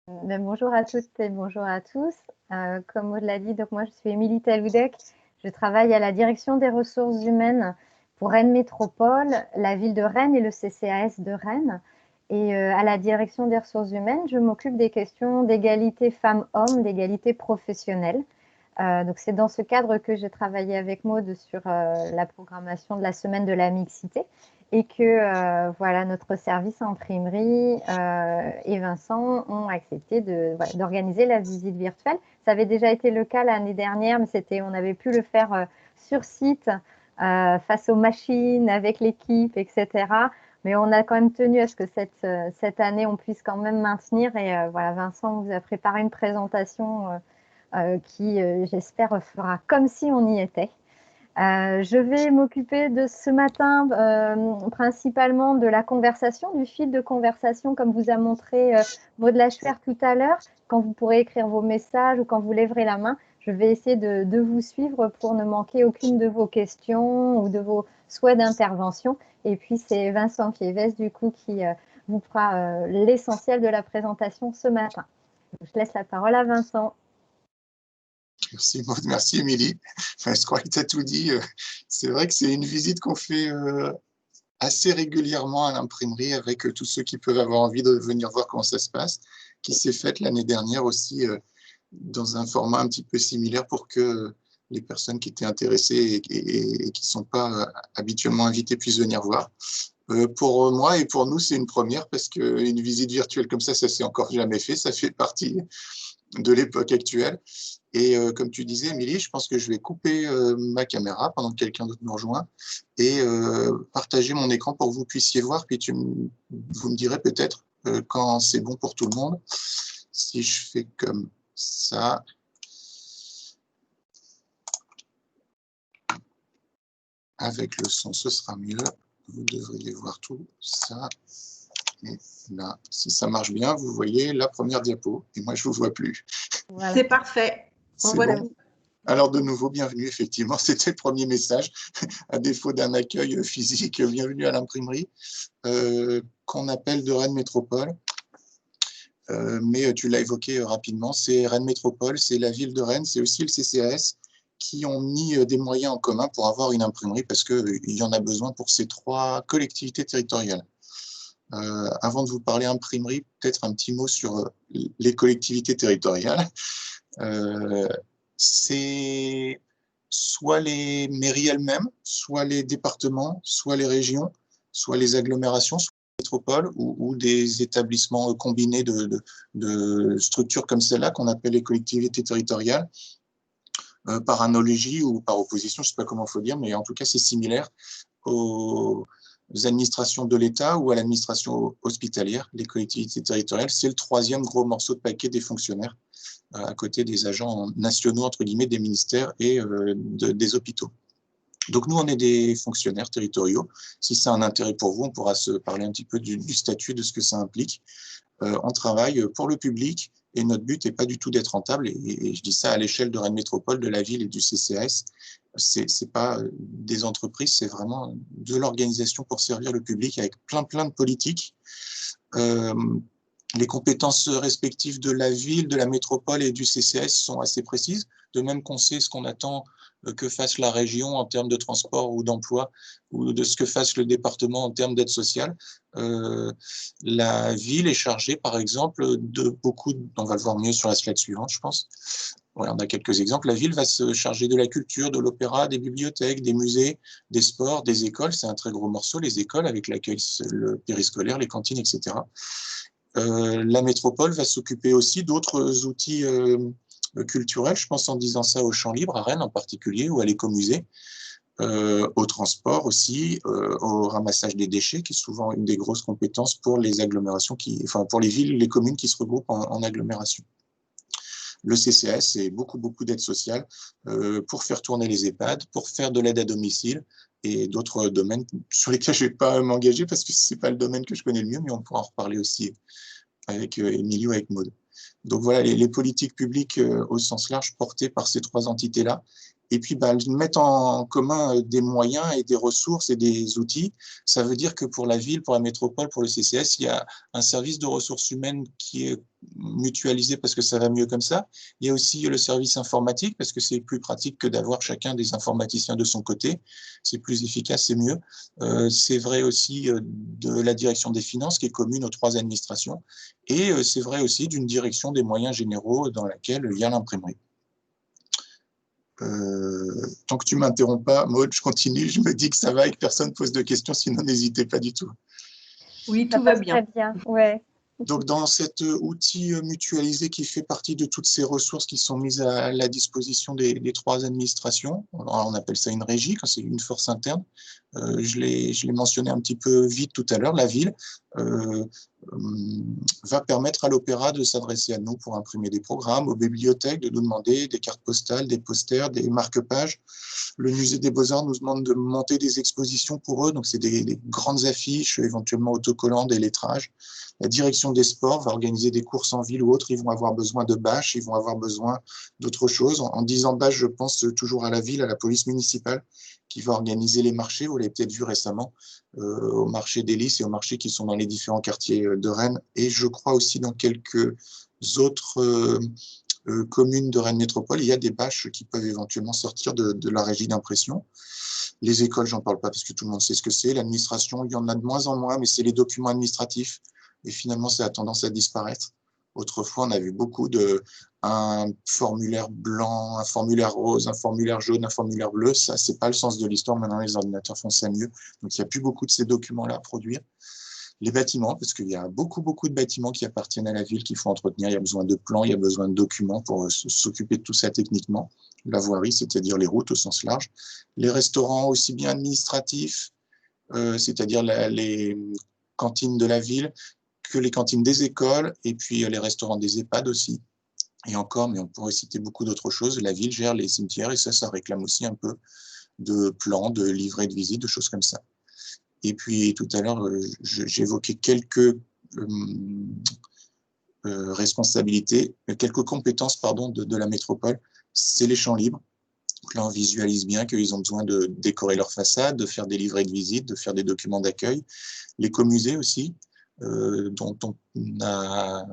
Bonjour à toutes et bonjour à tous. Comme Maud l'a dit, donc moi je suis Émilie Taloudec. Je travaille à la direction des ressources humaines pour Rennes Métropole, la ville de Rennes et le CCAS de Rennes. Et à la direction des ressources humaines, je m'occupe des questions d'égalité femmes-hommes, d'égalité professionnelle. Donc c'est dans ce cadre que j'ai travaillé avec Maud sur la programmation de la semaine de la mixité et que voilà, notre service imprimerie et Vincent ont accepté d'organiser la visite virtuelle. Ça avait déjà été le cas l'année dernière, mais on avait pu le faire sur site face aux machines, avec l'équipe, etc. Mais on a quand même tenu à ce que cette année, on puisse quand même maintenir. Et voilà, Vincent vous a préparé une présentation qui, j'espère, fera comme si on y était. Je vais m'occuper de ce matin principalement de la conversation, du fil de conversation, comme vous a montré Maud Lachefer tout à l'heure. Quand vous pourrez écrire vos messages ou quand vous lèverez la main, je vais essayer de vous suivre pour ne manquer aucune de vos questions ou de vos souhaits d'intervention. Et puis, c'est Vincent Kiévès, du coup, qui vous fera l'essentiel de la présentation ce matin. Je laisse la parole à Vincent. Merci Maud, merci Émilie. Enfin, je crois que tu as tout dit. C'est vrai que c'est une visite qu'on fait assez régulièrement à l'imprimerie avec tous ceux qui peuvent avoir envie de venir voir comment ça se passe, qui s'est faite l'année dernière aussi dans un format un petit peu similaire pour que les personnes qui étaient intéressées et qui ne sont pas habituellement invitées puissent venir voir. Pour moi et pour nous, c'est une première parce qu'une visite virtuelle comme ça s'est encore jamais fait. Ça fait partie de l'époque actuelle. Et comme tu disais, Émilie, je pense que je vais couper ma caméra pendant que quelqu'un d'autre nous rejoint et partager mon écran pour que vous puissiez voir. Puis vous me direz peut-être quand c'est bon pour tout le monde. Si je fais comme ça. Avec le son, ce sera mieux. Vous devriez voir tout ça. Et là, si ça marche bien, vous voyez la première diapo. Et moi, je ne vous vois plus. Voilà. C'est parfait. On voit bon. Alors, de nouveau, bienvenue, effectivement. C'était le premier message. À défaut d'un accueil physique, bienvenue à l'imprimerie, qu'on appelle de Rennes Métropole. Mais tu l'as évoqué rapidement, c'est Rennes Métropole, c'est la ville de Rennes, c'est aussi le CCAS qui ont mis des moyens en commun pour avoir une imprimerie parce qu'il y en a besoin pour ces 3 collectivités territoriales. Avant de vous parler imprimerie, peut-être un petit mot sur les collectivités territoriales. C'est soit les mairies elles-mêmes, soit les départements, soit les régions, soit les agglomérations, soit les métropoles ou des établissements combinés de structures comme celle-là qu'on appelle les collectivités territoriales. Par analogie ou par opposition, je ne sais pas comment il faut dire, mais en tout cas c'est similaire aux administrations de l'État ou à l'administration hospitalière. Les collectivités territoriales, c'est le 3e gros morceau de paquet des fonctionnaires, à côté des agents nationaux, entre guillemets, des ministères et des hôpitaux. Donc nous, on est des fonctionnaires territoriaux. Si c'est un intérêt pour vous, on pourra se parler un petit peu du statut, de ce que ça implique. On travaille pour le public et notre but n'est pas du tout d'être rentable. Et je dis ça à l'échelle de Rennes Métropole, de la ville et du CCAS. C'est pas des entreprises, c'est vraiment de l'organisation pour servir le public avec plein de politiques. Les compétences respectives de la ville, de la métropole et du CCAS sont assez précises, de même qu'on sait ce qu'on attend que fasse la région en termes de transport ou d'emploi, ou de ce que fasse le département en termes d'aide sociale. La ville est chargée, par exemple, de beaucoup, on va le voir mieux sur la slide suivante, je pense. Voilà, on a quelques exemples. La ville va se charger de la culture, de l'opéra, des bibliothèques, des musées, des sports, des écoles. C'est un très gros morceau, les écoles, avec l'accueil le périscolaire, les cantines, etc. La métropole va s'occuper aussi d'autres outils culturels, je pense en disant ça au Champ Libre, à Rennes en particulier, ou à l'écomusée, au transport aussi, au ramassage des déchets, qui est souvent une des grosses compétences pour les agglomérations, pour les villes, les communes qui se regroupent en agglomération. Le CCAS, c'est beaucoup d'aide sociale pour faire tourner les EHPAD, pour faire de l'aide à domicile et d'autres domaines sur lesquels je ne vais pas m'engager parce que ce n'est pas le domaine que je connais le mieux, mais on pourra en reparler aussi avec Émilie ou avec Maud. Donc voilà, les politiques publiques au sens large portées par ces 3 entités-là Et puis, mettre en commun des moyens et des ressources et des outils. Ça veut dire que pour la ville, pour la métropole, pour le CCS, il y a un service de ressources humaines qui est mutualisé parce que ça va mieux comme ça. Il y a aussi le service informatique parce que c'est plus pratique que d'avoir chacun des informaticiens de son côté. C'est plus efficace, c'est mieux. C'est vrai aussi de la direction des finances qui est commune aux 3 administrations. Et c'est vrai aussi d'une direction des moyens généraux dans laquelle il y a l'imprimerie. Tant que tu ne m'interromps pas, Maud, je continue, je me dis que ça va et que personne ne pose de questions, sinon n'hésitez pas du tout. Oui, tout va bien. Très bien, ouais. Donc, dans cet outil mutualisé qui fait partie de toutes ces ressources qui sont mises à la disposition des 3 administrations, on appelle ça une régie, quand c'est une force interne. Je l'ai mentionné un petit peu vite tout à l'heure, la ville va permettre à l'Opéra de s'adresser à nous pour imprimer des programmes, aux bibliothèques de nous demander des cartes postales, des posters, des marque-pages. Le musée des Beaux-Arts nous demande de monter des expositions pour eux, donc c'est des grandes affiches, éventuellement autocollants, des lettrages. La direction des sports va organiser des courses en ville ou autres, ils vont avoir besoin de bâches, ils vont avoir besoin d'autres choses. En disant bâches, je pense toujours à la ville, à la police municipale, qui va organiser les marchés, vous l'avez peut-être vu récemment, au marché des Lys et au marché qui sont dans les différents quartiers de Rennes, et je crois aussi dans quelques autres communes de Rennes Métropole, il y a des bâches qui peuvent éventuellement sortir de la régie d'impression. Les écoles, j'en parle pas parce que tout le monde sait ce que c'est. L'administration, il y en a de moins en moins, mais c'est les documents administratifs. Et finalement, ça a tendance à disparaître. Autrefois, on a vu beaucoup un formulaire blanc, un formulaire rose, un formulaire jaune, un formulaire bleu. Ça, c'est pas le sens de l'histoire. Maintenant, les ordinateurs font ça mieux. Donc, il n'y a plus beaucoup de ces documents-là à produire. Les bâtiments, parce qu'il y a beaucoup de bâtiments qui appartiennent à la ville qu'il faut entretenir. Il y a besoin de plans, il y a besoin de documents pour s'occuper de tout ça techniquement. La voirie, c'est-à-dire les routes au sens large. Les restaurants aussi bien administratifs, c'est-à-dire les cantines de la ville, que les cantines des écoles, et puis les restaurants des EHPAD aussi. Et encore, mais on pourrait citer beaucoup d'autres choses. La ville gère les cimetières, et ça réclame aussi un peu de plans, de livrets de visite, de choses comme ça. Et puis tout à l'heure, j'évoquais quelques responsabilités, quelques compétences de la métropole. C'est les champs libres. Donc là, on visualise bien qu'ils ont besoin de décorer leur façade, de faire des livrets de visite, de faire des documents d'accueil. L'écomusée aussi, dont on a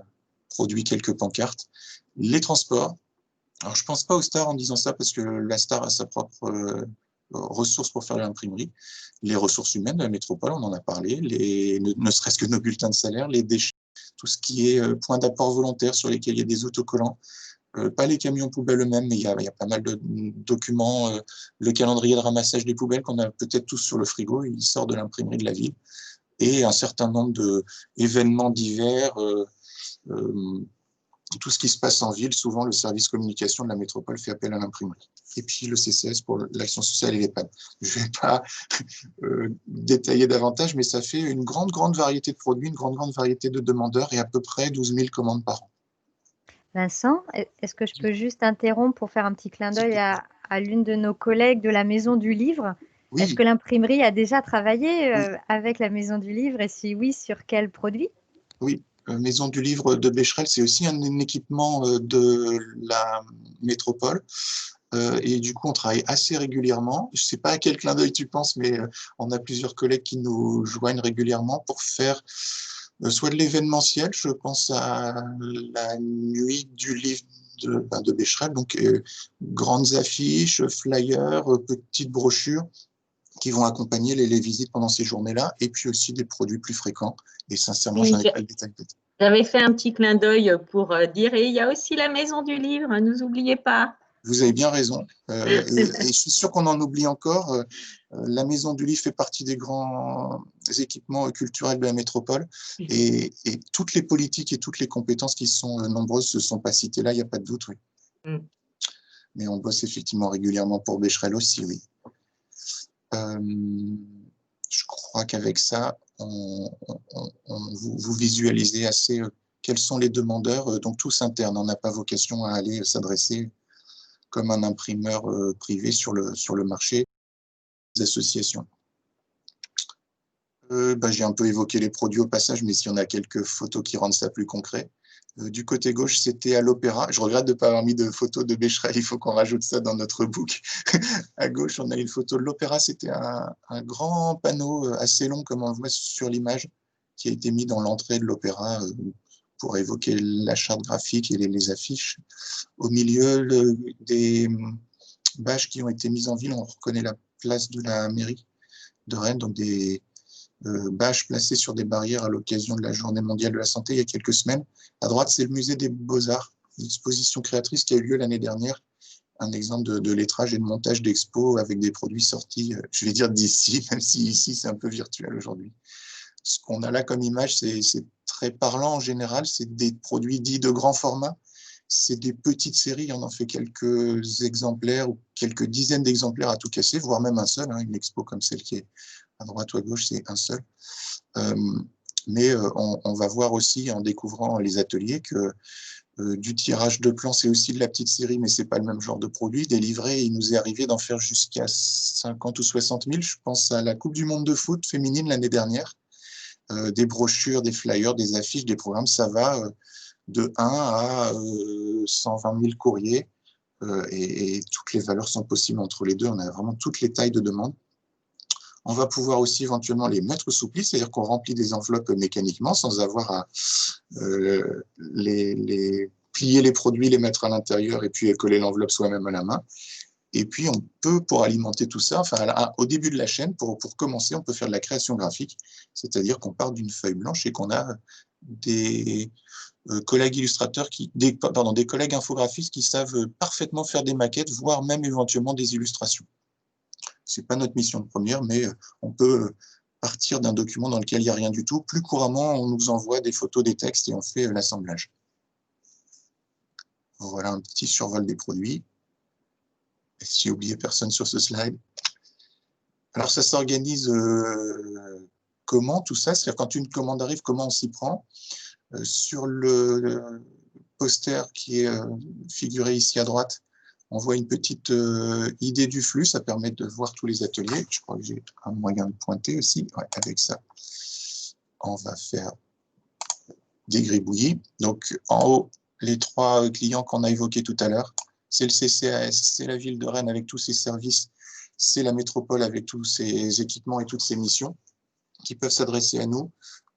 produit quelques pancartes. Les transports. Alors, je ne pense pas aux stars en disant ça parce que la star a sa propre ressource pour faire l'imprimerie. Les ressources humaines de la métropole, on en a parlé, ne serait-ce que nos bulletins de salaire, les déchets, tout ce qui est point d'apport volontaire sur lesquels il y a des autocollants. Pas les camions poubelles eux-mêmes, mais il y a pas mal de documents. Le calendrier de ramassage des poubelles qu'on a peut-être tous sur le frigo, il sort de l'imprimerie de la ville. Et un certain nombre d'événements divers, tout ce qui se passe en ville, souvent le service communication de la métropole fait appel à l'imprimerie. Et puis le CCS pour l'action sociale et l'EHPAD. Je ne vais pas détailler davantage, mais ça fait une grande variété de produits, une grande variété de demandeurs et à peu près 12 000 commandes par an. Vincent, est-ce que je peux juste interrompre pour faire un petit clin d'œil à l'une de nos collègues de la Maison du Livre? Oui. Est-ce que l'imprimerie a déjà travaillé avec la Maison du Livre et si oui, sur quel produit? Oui, Maison du Livre de Becherel, c'est aussi un équipement de la métropole. Et du coup, on travaille assez régulièrement. Je ne sais pas à quel clin d'œil tu penses, mais on a plusieurs collègues qui nous joignent régulièrement pour faire soit de l'événementiel, je pense à la nuit du livre de Becherel, donc grandes affiches, flyers, petites brochures qui vont accompagner les visites pendant ces journées-là, et puis aussi des produits plus fréquents. Et sincèrement, je n'en ai pas le détail peut-être. J'avais fait un petit clin d'œil pour dire, et il y a aussi la Maison du Livre, ne nous oubliez pas. Vous avez bien raison. Et je suis sûr qu'on en oublie encore. La Maison du Livre fait partie des grands équipements culturels de la métropole. Et toutes les politiques et toutes les compétences qui sont nombreuses ne sont pas citées là, il n'y a pas de doute, oui. Mais on bosse effectivement régulièrement pour Becherel aussi, oui. Je crois qu'avec ça, vous visualisez assez quels sont les demandeurs, donc tous internes. On n'a pas vocation à aller s'adresser comme un imprimeur privé sur le marché des associations. J'ai un peu évoqué les produits au passage, mais s'il y en a quelques photos qui rendent ça plus concret. Du côté gauche, c'était à l'Opéra. Je regrette de ne pas avoir mis de photo de Becherel, il faut qu'on rajoute ça dans notre book. À gauche, on a une photo de l'Opéra. C'était un grand panneau assez long, comme on le voit sur l'image, qui a été mis dans l'entrée de l'Opéra pour évoquer la charte graphique et les affiches. Au milieu, des bâches qui ont été mises en ville, on reconnaît la place de la mairie de Rennes, donc des bâches placées sur des barrières à l'occasion de la Journée mondiale de la santé il y a quelques semaines. À droite, c'est le musée des Beaux-Arts, une exposition créatrice qui a eu lieu l'année dernière. Un exemple de lettrage et de montage d'expo avec des produits sortis, je vais dire d'ici, même si ici c'est un peu virtuel aujourd'hui. Ce qu'on a là comme image, c'est très parlant en général. C'est des produits dits de grand format. C'est des petites séries. On en fait quelques exemplaires ou quelques dizaines d'exemplaires à tout casser, voire même un seul. Une expo comme celle qui est à droite ou à gauche, c'est un seul. Mais on va voir aussi en découvrant les ateliers que du tirage de plans, c'est aussi de la petite série, mais c'est pas le même genre de produit. Des livrets, il nous est arrivé d'en faire jusqu'à 50 ou 60 000. Je pense à la Coupe du Monde de foot féminine l'année dernière. Des brochures, des flyers, des affiches, des programmes, ça va de 1 à 120 000 courriers et toutes les valeurs sont possibles entre les deux. On a vraiment toutes les tailles de demande. On va pouvoir aussi éventuellement les mettre sous pli, c'est-à-dire qu'on remplit des enveloppes mécaniquement sans avoir à les plier les produits, les mettre à l'intérieur et puis coller l'enveloppe soi-même à la main. Et puis, on peut, pour alimenter tout ça, enfin, au début de la chaîne, pour commencer, on peut faire de la création graphique, c'est-à-dire qu'on part d'une feuille blanche et qu'on a des collègues illustrateurs, des collègues infographistes qui savent parfaitement faire des maquettes, voire même éventuellement des illustrations. Ce n'est pas notre mission première, mais on peut partir d'un document dans lequel il n'y a rien du tout. Plus couramment, on nous envoie des photos, des textes et on fait l'assemblage. Voilà un petit survol des produits. Si j'ai oublié personne sur ce slide. Alors, ça s'organise comment tout ça? C'est-à-dire quand une commande arrive, comment on s'y prend? Sur le poster qui est figuré ici à droite, on voit une petite idée du flux. Ça permet de voir tous les ateliers. Je crois que j'ai un moyen de pointer aussi. Ouais, avec ça, on va faire des gribouillis. Donc, en haut, les 3 clients qu'on a évoqués tout à l'heure. C'est le CCAS, c'est la ville de Rennes avec tous ses services, c'est la métropole avec tous ses équipements et toutes ses missions qui peuvent s'adresser à nous.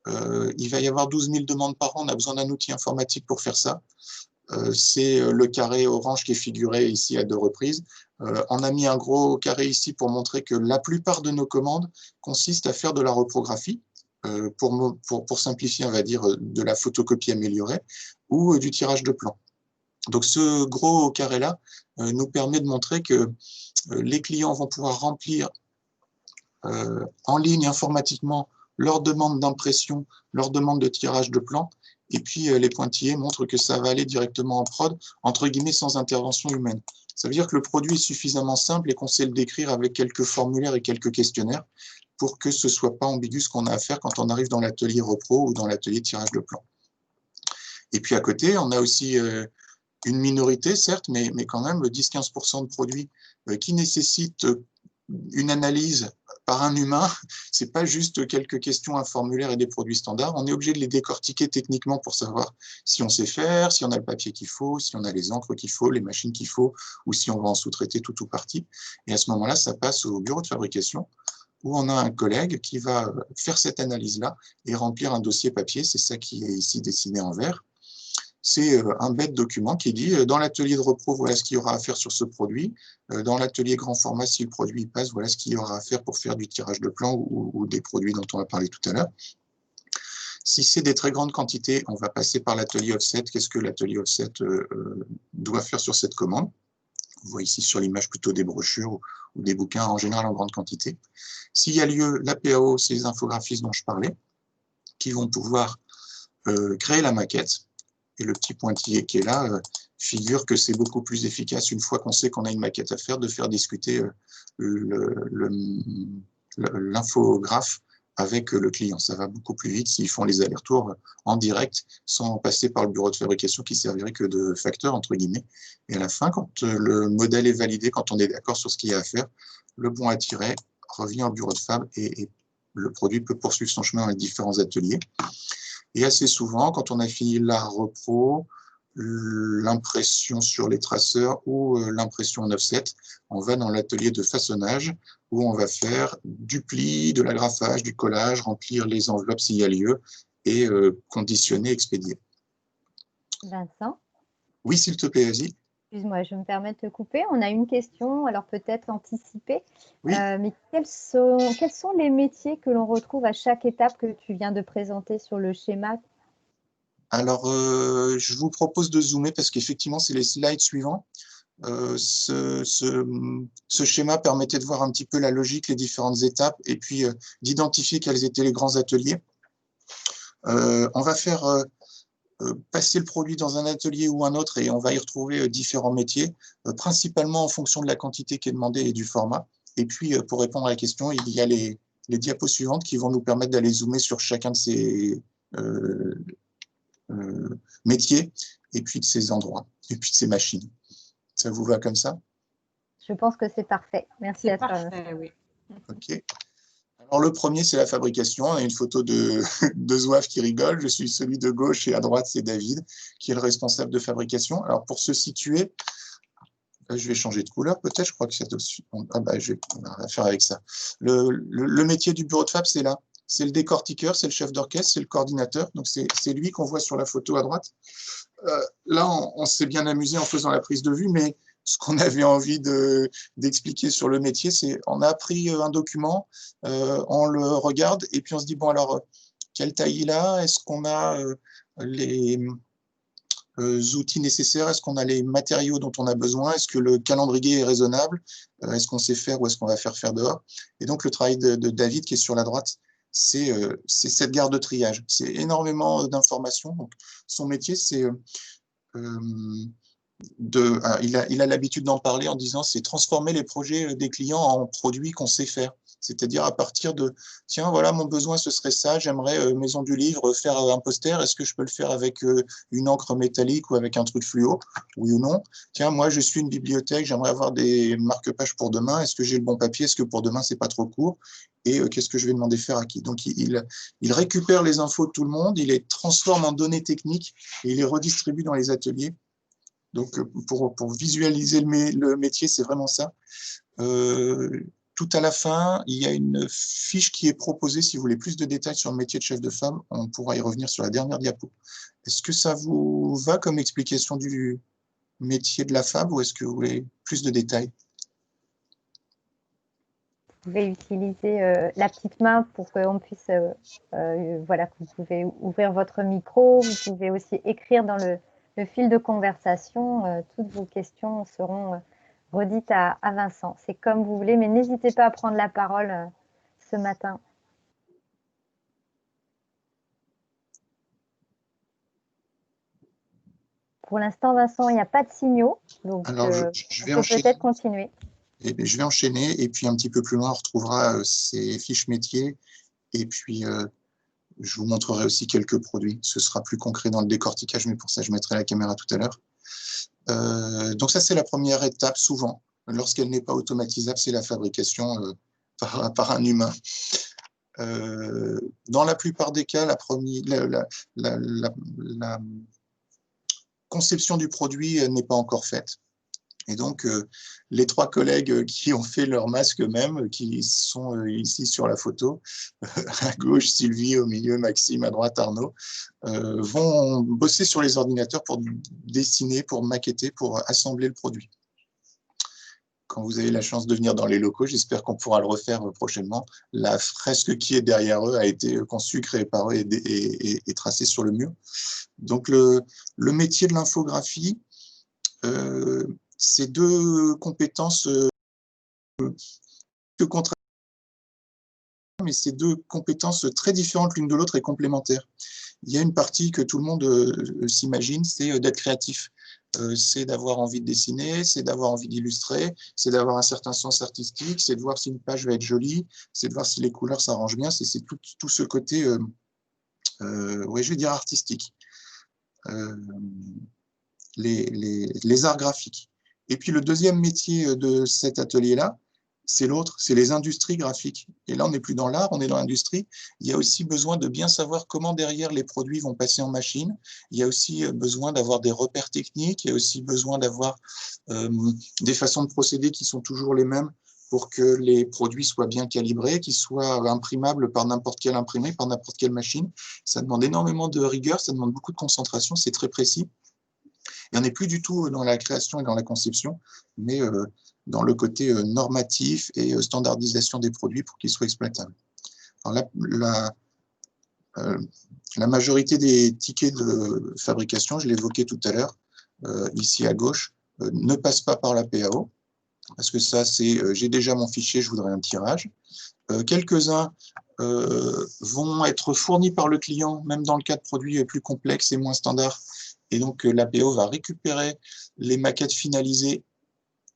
Il va y avoir 12 000 demandes par an, on a besoin d'un outil informatique pour faire ça. C'est le carré orange qui est figuré ici à 2 reprises. On a mis un gros carré ici pour montrer que la plupart de nos commandes consistent à faire de la reprographie, pour simplifier, on va dire, de la photocopie améliorée ou du tirage de plans. Donc, ce gros carré-là nous permet de montrer que les clients vont pouvoir remplir en ligne informatiquement leur demande d'impression, leur demande de tirage de plan, et puis les pointillés montrent que ça va aller directement en prod, entre guillemets, sans intervention humaine. Ça veut dire que le produit est suffisamment simple et qu'on sait le décrire avec quelques formulaires et quelques questionnaires pour que ce ne soit pas ambigu ce qu'on a à faire quand on arrive dans l'atelier repro ou dans l'atelier tirage de plan. Et puis à côté, on a aussi une minorité, certes, mais quand même 10-15% de produits qui nécessitent une analyse par un humain. Ce n'est pas juste quelques questions, un formulaire et des produits standards. On est obligé de les décortiquer techniquement pour savoir si on sait faire, si on a le papier qu'il faut, si on a les encres qu'il faut, les machines qu'il faut, ou si on va en sous-traiter tout ou partie. Et à ce moment-là, ça passe au bureau de fabrication, où on a un collègue qui va faire cette analyse-là et remplir un dossier papier. C'est ça qui est ici dessiné en vert. C'est un bête document qui dit dans l'atelier de repro, voilà ce qu'il y aura à faire sur ce produit. Dans l'atelier grand format, si le produit passe, voilà ce qu'il y aura à faire pour faire du tirage de plan ou des produits dont on va parler tout à l'heure. Si c'est des très grandes quantités, on va passer par l'atelier offset. Qu'est-ce que l'atelier offset doit faire sur cette commande? Vous voyez ici sur l'image plutôt des brochures ou des bouquins, en général en grande quantité. S'il y a lieu, la PAO, c'est les infographistes dont je parlais, qui vont pouvoir créer la maquette. Et le petit pointillé qui est là figure que c'est beaucoup plus efficace, une fois qu'on sait qu'on a une maquette à faire, de faire discuter l'infographe avec le client. Ça va beaucoup plus vite s'ils font les allers-retours en direct, sans passer par le bureau de fabrication qui servirait que de facteur, entre guillemets. Et à la fin, quand le modèle est validé, quand on est d'accord sur ce qu'il y a à faire, le bon à tirer revient au bureau de fab et le produit peut poursuivre son chemin dans les différents ateliers. Et assez souvent, quand on a fini la repro, l'impression sur les traceurs ou l'impression en offset, on va dans l'atelier de façonnage où on va faire du pli, de l'agrafage, du collage, remplir les enveloppes s'il y a lieu et conditionner, expédier. Vincent? Oui, s'il te plaît, vas-y. Excuse-moi, je me permets de te couper. On a une question, alors peut-être anticipée. Oui. Mais quels sont les métiers que l'on retrouve à chaque étape que tu viens de présenter sur le schéma? Alors, je vous propose de zoomer parce qu'effectivement, c'est les slides suivants. Ce schéma permettait de voir un petit peu la logique, les différentes étapes et puis d'identifier quels étaient les grands ateliers. On va faire passer le produit dans un atelier ou un autre et on va y retrouver différents métiers, principalement en fonction de la quantité qui est demandée et du format. Et puis, pour répondre à la question, il y a les diapos suivantes qui vont nous permettre d'aller zoomer sur chacun de ces métiers et puis de ces endroits et puis de ces machines. Ça vous va comme ça? Je pense que c'est parfait. Merci à toi. Parfait, oui. Ok. Alors, le premier, c'est la fabrication. On a une photo de Zouave qui rigole. Je suis celui de gauche et à droite, c'est David, qui est le responsable de fabrication. Alors, pour se situer, je vais changer de couleur peut-être. Je crois que c'est au-dessus. Ah bah, on va faire avec ça. Le métier du bureau de fab, c'est là. C'est le décortiqueur, c'est le chef d'orchestre, c'est le coordinateur. Donc, c'est lui qu'on voit sur la photo à droite. Là, on s'est bien amusé en faisant la prise de vue, mais ce qu'on avait envie d'expliquer sur le métier, c'est on a pris un document, on le regarde et puis on se dit, bon alors, quelle taille il a? Est-ce qu'on a les outils nécessaires? Est-ce qu'on a les matériaux dont on a besoin? Est-ce que le calendrier est raisonnable? Est-ce qu'on sait faire ou est-ce qu'on va faire dehors? Et donc, le travail de David qui est sur la droite, c'est cette garde de triage. C'est énormément d'informations. Donc, son métier, c'est il a l'habitude d'en parler en disant c'est transformer les projets des clients en produits qu'on sait faire. C'est-à-dire à partir de tiens, voilà, mon besoin, ce serait ça, j'aimerais Maison du Livre faire un poster, est-ce que je peux le faire avec une encre métallique ou avec un truc fluo? Oui ou non? Tiens, moi, je suis une bibliothèque, j'aimerais avoir des marque-pages pour demain, est-ce que j'ai le bon papier? Est-ce que pour demain, c'est pas trop court? Et qu'est-ce que je vais demander faire à qui? Donc, il récupère les infos de tout le monde, il les transforme en données techniques et il les redistribue dans les ateliers. Donc, pour visualiser le métier, c'est vraiment ça. Tout à la fin, il y a une fiche qui est proposée. Si vous voulez plus de détails sur le métier de chef de fab, on pourra y revenir sur la dernière diapo. Est-ce que ça vous va comme explication du métier de la fab ou est-ce que vous voulez plus de détails? Vous pouvez utiliser la petite main pour qu'on puisse, voilà, vous pouvez ouvrir votre micro, vous pouvez aussi écrire dans le fil de conversation. Toutes vos questions seront redites à Vincent. C'est comme vous voulez, mais n'hésitez pas à prendre la parole ce matin. Pour l'instant, Vincent, il n'y a pas de signaux, donc Alors, je vais on peut enchaîner. peut-être continuer. Je vais enchaîner et puis un petit peu plus loin, on retrouvera ces fiches métiers et puis je vous montrerai aussi quelques produits. Ce sera plus concret dans le décortiquage, mais pour ça, je mettrai la caméra tout à l'heure. Donc ça, c'est la première étape, souvent. Lorsqu'elle n'est pas automatisable, c'est la fabrication par un humain. Dans la plupart des cas, la conception du produit n'est pas encore faite. Et donc, les trois collègues qui ont fait leur masque eux-mêmes, qui sont ici sur la photo, à gauche Sylvie, au milieu Maxime, à droite Arnaud, vont bosser sur les ordinateurs pour dessiner, pour maqueter, pour assembler le produit. Quand vous avez la chance de venir dans les locaux, j'espère qu'on pourra le refaire prochainement. La fresque qui est derrière eux a été conçue, créée par eux et tracée sur le mur. Donc, le métier de l'infographie, ces deux compétences mais ces deux compétences très différentes l'une de l'autre et complémentaires. Il y a une partie que tout le monde s'imagine, c'est d'être créatif. C'est d'avoir envie de dessiner, c'est d'avoir envie d'illustrer, c'est d'avoir un certain sens artistique, c'est de voir si une page va être jolie, c'est de voir si les couleurs s'arrangent bien, c'est tout ce côté, ouais, je vais dire artistique. Les arts graphiques. Et puis le deuxième métier de cet atelier-là, c'est l'autre, c'est les industries graphiques. Et là, on n'est plus dans l'art, on est dans l'industrie. Il y a aussi besoin de bien savoir comment derrière les produits vont passer en machine. Il y a aussi besoin d'avoir des repères techniques. Il y a aussi besoin d'avoir des façons de procéder qui sont toujours les mêmes pour que les produits soient bien calibrés, qu'ils soient imprimables par n'importe quel imprimé, par n'importe quelle machine. Ça demande énormément de rigueur, ça demande beaucoup de concentration, c'est très précis. Et on n'est plus du tout dans la création et dans la conception, mais dans le côté normatif et standardisation des produits pour qu'ils soient exploitables. Alors la majorité des tickets de fabrication, je l'évoquais tout à l'heure, ici à gauche, ne passent pas par la PAO, parce que ça, c'est j'ai déjà mon fichier, je voudrais un tirage. Quelques-uns vont être fournis par le client, même dans le cas de produits plus complexes et moins standards. Et donc, l'APO va récupérer les maquettes finalisées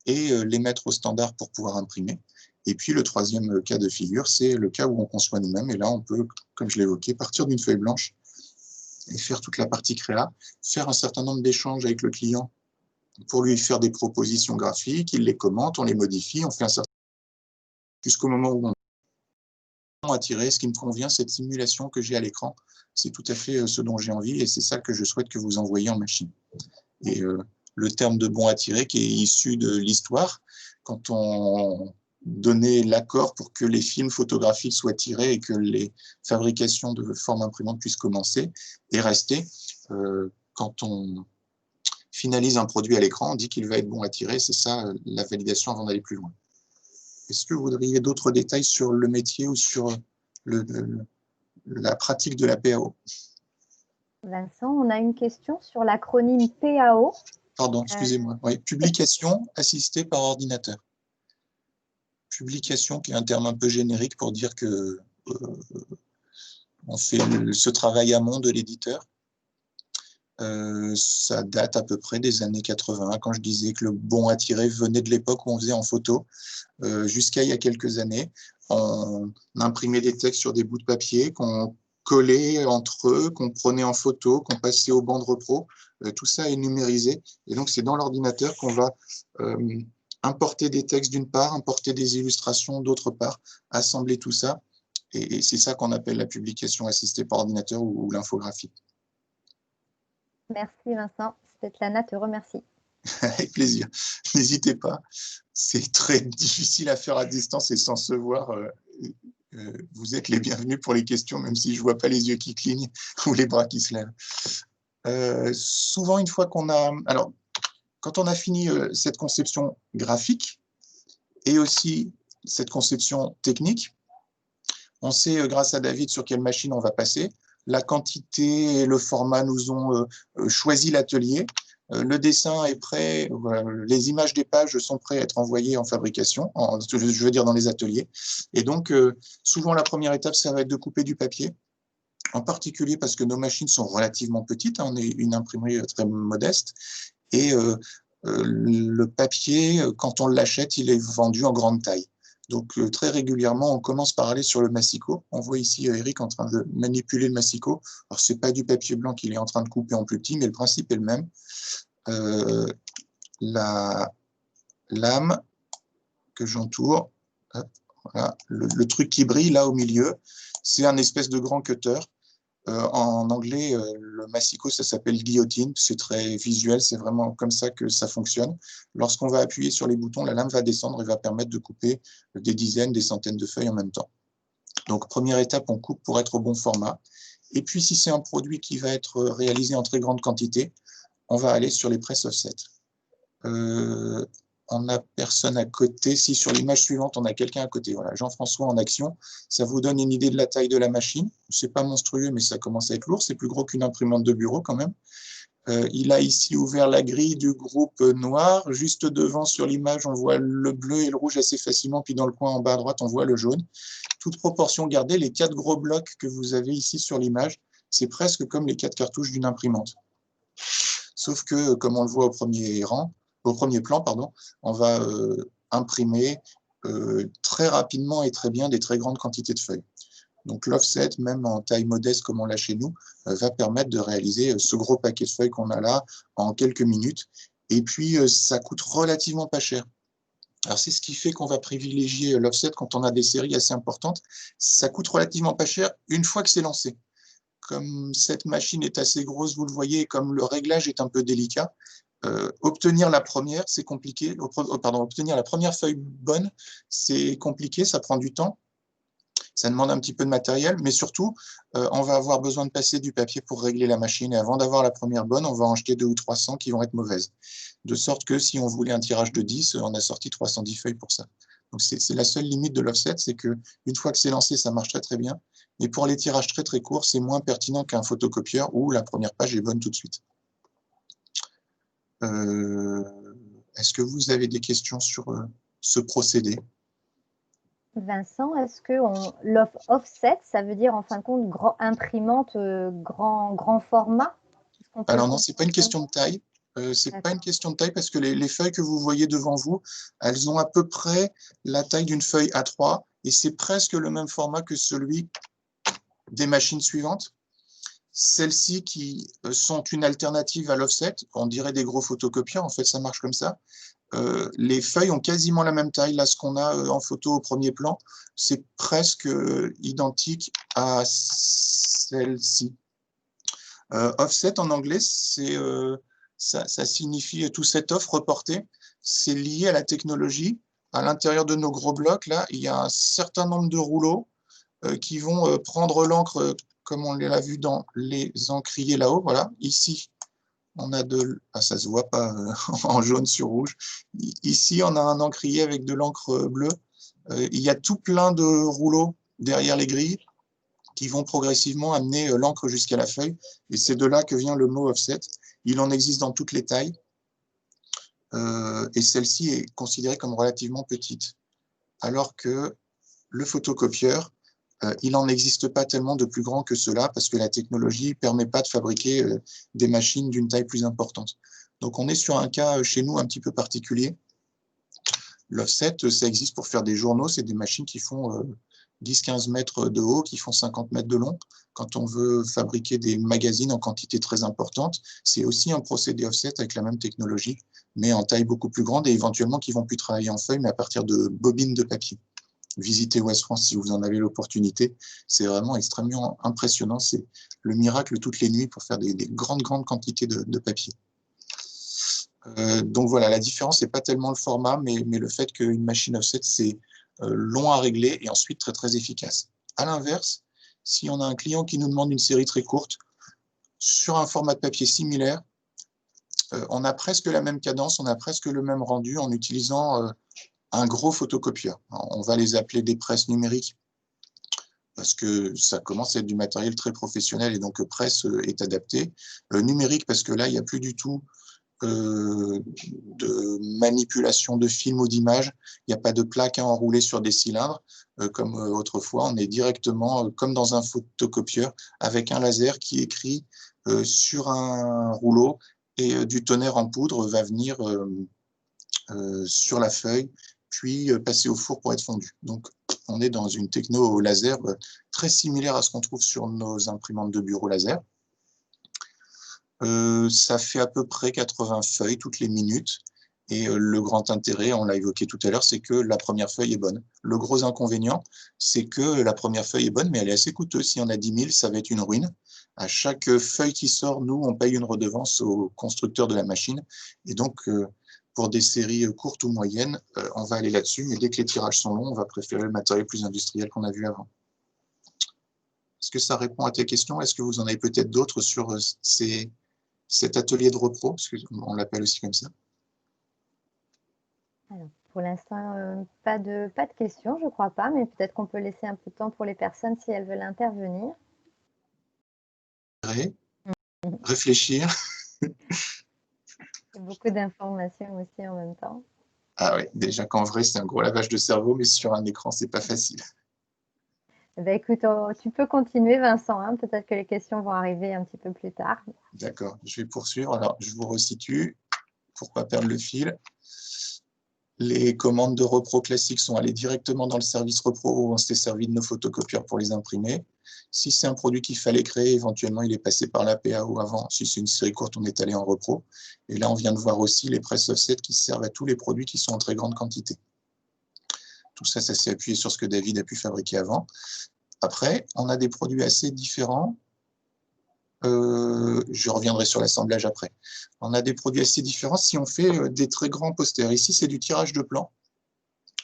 et les mettre au standard pour pouvoir imprimer. Et puis, le troisième cas de figure, c'est le cas où on conçoit nous-mêmes. Et là, on peut, comme je l'évoquais, partir d'une feuille blanche et faire toute la partie créa, faire un certain nombre d'échanges avec le client pour lui faire des propositions graphiques, il les commente, on les modifie, on fait un certain jusqu'au moment où on attirer ce qui me convient, cette simulation que j'ai à l'écran. C'est tout à fait ce dont j'ai envie et c'est ça que je souhaite que vous envoyiez en machine. Et le terme de bon à tirer qui est issu de l'histoire, quand on donnait l'accord pour que les films photographiques soient tirés et que les fabrications de formes imprimantes puissent commencer et rester, quand on finalise un produit à l'écran, on dit qu'il va être bon à tirer, c'est ça la validation avant d'aller plus loin. Est-ce que vous voudriez d'autres détails sur le métier ou sur la pratique de la PAO? Vincent, on a une question sur l'acronyme PAO. Pardon, excusez-moi. Oui, publication assistée par ordinateur. Publication qui est un terme un peu générique pour dire que on fait ce travail amont de l'éditeur. Ça date à peu près des années 80, quand je disais que le bon à tirer venait de l'époque où on faisait en photo. Jusqu'à il y a quelques années, on imprimait des textes sur des bouts de papier qu'on collait entre eux, qu'on prenait en photo, qu'on passait au banc de repro. Tout ça est numérisé. Et donc, c'est dans l'ordinateur qu'on va importer des textes d'une part, importer des illustrations d'autre part, assembler tout ça. Et c'est ça qu'on appelle la publication assistée par ordinateur ou l'infographie. Merci Vincent. Svetlana te remercie. Avec plaisir. N'hésitez pas. C'est très difficile à faire à distance et sans se voir. Vous êtes les bienvenus pour les questions, même si je ne vois pas les yeux qui clignent ou les bras qui se lèvent. Souvent, une fois qu'on a... Alors, quand on a fini cette conception graphique et aussi cette conception technique, on sait, grâce à David, sur quelle machine on va passer. La quantité et le format nous ont choisi l'atelier. Le dessin est prêt, les images des pages sont prêtes à être envoyées en fabrication, je veux dire dans les ateliers. Et donc, souvent, la première étape, ça va être de couper du papier, en particulier parce que nos machines sont relativement petites, on est une imprimerie très modeste, et le papier, quand on l'achète, il est vendu en grande taille. Donc, très régulièrement, on commence par aller sur le massicot. On voit ici Eric en train de manipuler le massicot. Alors, ce n'est pas du papier blanc qu'il est en train de couper en plus petit, mais le principe est le même. La lame que j'entoure, voilà, le truc qui brille là au milieu, c'est un espèce de grand cutter. En anglais, le massicot, ça s'appelle guillotine. C'est très visuel, c'est vraiment comme ça que ça fonctionne. Lorsqu'on va appuyer sur les boutons, la lame va descendre et va permettre de couper des dizaines, des centaines de feuilles en même temps. Donc, première étape, on coupe pour être au bon format. Et puis, si c'est un produit qui va être réalisé en très grande quantité, on va aller sur les press offset. On n'a personne à côté. Si sur l'image suivante, on a quelqu'un à côté. Voilà, Jean-François en action. Ça vous donne une idée de la taille de la machine. Ce n'est pas monstrueux, mais ça commence à être lourd. C'est plus gros qu'une imprimante de bureau quand même. Il a ici ouvert la grille du groupe noir. Juste devant, sur l'image, on voit le bleu et le rouge assez facilement. Puis dans le coin en bas à droite, on voit le jaune. Toute proportion gardée, les 4 gros blocs que vous avez ici sur l'image, c'est presque comme les 4 cartouches d'une imprimante. Sauf que, comme on le voit au premier plan, on va imprimer très rapidement et très bien des très grandes quantités de feuilles. Donc l'offset, même en taille modeste comme on l'a chez nous, va permettre de réaliser ce gros paquet de feuilles qu'on a là en quelques minutes. Et puis, ça coûte relativement pas cher. Alors, c'est ce qui fait qu'on va privilégier l'offset quand on a des séries assez importantes. Ça coûte relativement pas cher une fois que c'est lancé. Comme cette machine est assez grosse, vous le voyez, et comme le réglage est un peu délicat, obtenir la première, c'est compliqué. Obtenir la première feuille bonne, c'est compliqué, ça prend du temps. Ça demande un petit peu de matériel, mais surtout, on va avoir besoin de passer du papier pour régler la machine. Et avant d'avoir la première bonne, on va en jeter 200 ou 300 qui vont être mauvaises. De sorte que si on voulait un tirage de 10, on a sorti 310 feuilles pour ça. Donc c'est la seule limite de l'offset, c'est qu'une fois que c'est lancé, ça marche très très bien. Mais pour les tirages très très courts, c'est moins pertinent qu'un photocopieur où la première page est bonne tout de suite. Est-ce que vous avez des questions sur ce procédé? Vincent, est-ce que l'offset, ça veut dire en fin de compte imprimante grand format? Alors non, ce n'est pas une question de taille. C'est pas une question de taille parce que les feuilles que vous voyez devant vous, elles ont à peu près la taille d'une feuille A3 et c'est presque le même format que celui des machines suivantes. Celles-ci qui sont une alternative à l'offset, on dirait des gros photocopieurs, en fait ça marche comme ça. Les feuilles ont quasiment la même taille. Là, ce qu'on a en photo au premier plan, c'est presque identique à celle-ci. Offset en anglais, ça signifie to set off, reporter. C'est lié à la technologie. À l'intérieur de nos gros blocs, là, il y a un certain nombre de rouleaux qui vont prendre l'encre comme on l'a vu dans les encriers là-haut. Voilà, ici, on a ça se voit pas en jaune sur rouge. Ici, on a un encrier avec de l'encre bleue. Il y a tout plein de rouleaux derrière les grilles qui vont progressivement amener l'encre jusqu'à la feuille. Et c'est de là que vient le mot offset. Il en existe dans toutes les tailles. Et celle-ci est considérée comme relativement petite. Alors que le photocopieur, il n'en existe pas tellement de plus grand que cela parce que la technologie ne permet pas de fabriquer des machines d'une taille plus importante. Donc on est sur un cas chez nous un petit peu particulier. L'offset, ça existe pour faire des journaux, c'est des machines qui font 10-15 mètres de haut, qui font 50 mètres de long. Quand on veut fabriquer des magazines en quantité très importante, c'est aussi un procédé offset avec la même technologie, mais en taille beaucoup plus grande et éventuellement qui vont plus travailler en feuille, mais à partir de bobines de papier. Visitez Ouest France si vous en avez l'opportunité. C'est vraiment extrêmement impressionnant. C'est le miracle toutes les nuits pour faire des grandes quantités de papier. Donc voilà, la différence n'est pas tellement le format, mais le fait qu'une machine offset, c'est long à régler et ensuite très très efficace. À l'inverse, si on a un client qui nous demande une série très courte, sur un format de papier similaire, on a presque la même cadence, on a presque le même rendu en utilisant un gros photocopieur. On va les appeler des presses numériques parce que ça commence à être du matériel très professionnel et donc presse est adapté. Numérique parce que là, il n'y a plus du tout de manipulation de film ou d'image. Il n'y a pas de plaque à enrouler sur des cylindres comme autrefois. On est directement comme dans un photocopieur avec un laser qui écrit sur un rouleau et du tonnerre en poudre va venir sur la feuille puis passer au four pour être fondu. Donc on est dans une techno au laser très similaire à ce qu'on trouve sur nos imprimantes de bureau laser. Ça fait à peu près 80 feuilles toutes les minutes. Et le grand intérêt, on l'a évoqué tout à l'heure, c'est que la première feuille est bonne. Le gros inconvénient, c'est que la première feuille est bonne, mais elle est assez coûteuse. Si on a 10 000, ça va être une ruine. À chaque feuille qui sort, nous, on paye une redevance au constructeur de la machine. Et donc, pour des séries courtes ou moyennes, on va aller là-dessus. Mais dès que les tirages sont longs, on va préférer le matériel plus industriel qu'on a vu avant. Est-ce que ça répond à tes questions? Est-ce que vous en avez peut-être d'autres sur cet atelier de repro, parce qu'on l'appelle aussi comme ça? Alors, pour l'instant, pas de questions, je ne crois pas, mais peut-être qu'on peut laisser un peu de temps pour les personnes si elles veulent intervenir. Réfléchir. Beaucoup d'informations aussi en même temps. Ah oui, déjà qu'en vrai, c'est un gros lavage de cerveau, mais sur un écran, c'est pas facile. Ben, écoute, tu peux continuer, Vincent, hein, peut-être que les questions vont arriver un petit peu plus tard. D'accord, je vais poursuivre. Alors, je vous resitue pour ne pas perdre le fil. Les commandes de repro classiques sont allées directement dans le service repro où on s'est servi de nos photocopieurs pour les imprimer. Si c'est un produit qu'il fallait créer, éventuellement, il est passé par la PAO avant. Si c'est une série courte, on est allé en repro. Et là, on vient de voir aussi les presses offset qui servent à tous les produits qui sont en très grande quantité. Tout ça, ça s'est appuyé sur ce que David a pu fabriquer avant. Après, on a des produits assez différents. Je reviendrai sur l'assemblage après. On a des produits assez différents si on fait des très grands posters. Ici, c'est du tirage de plans.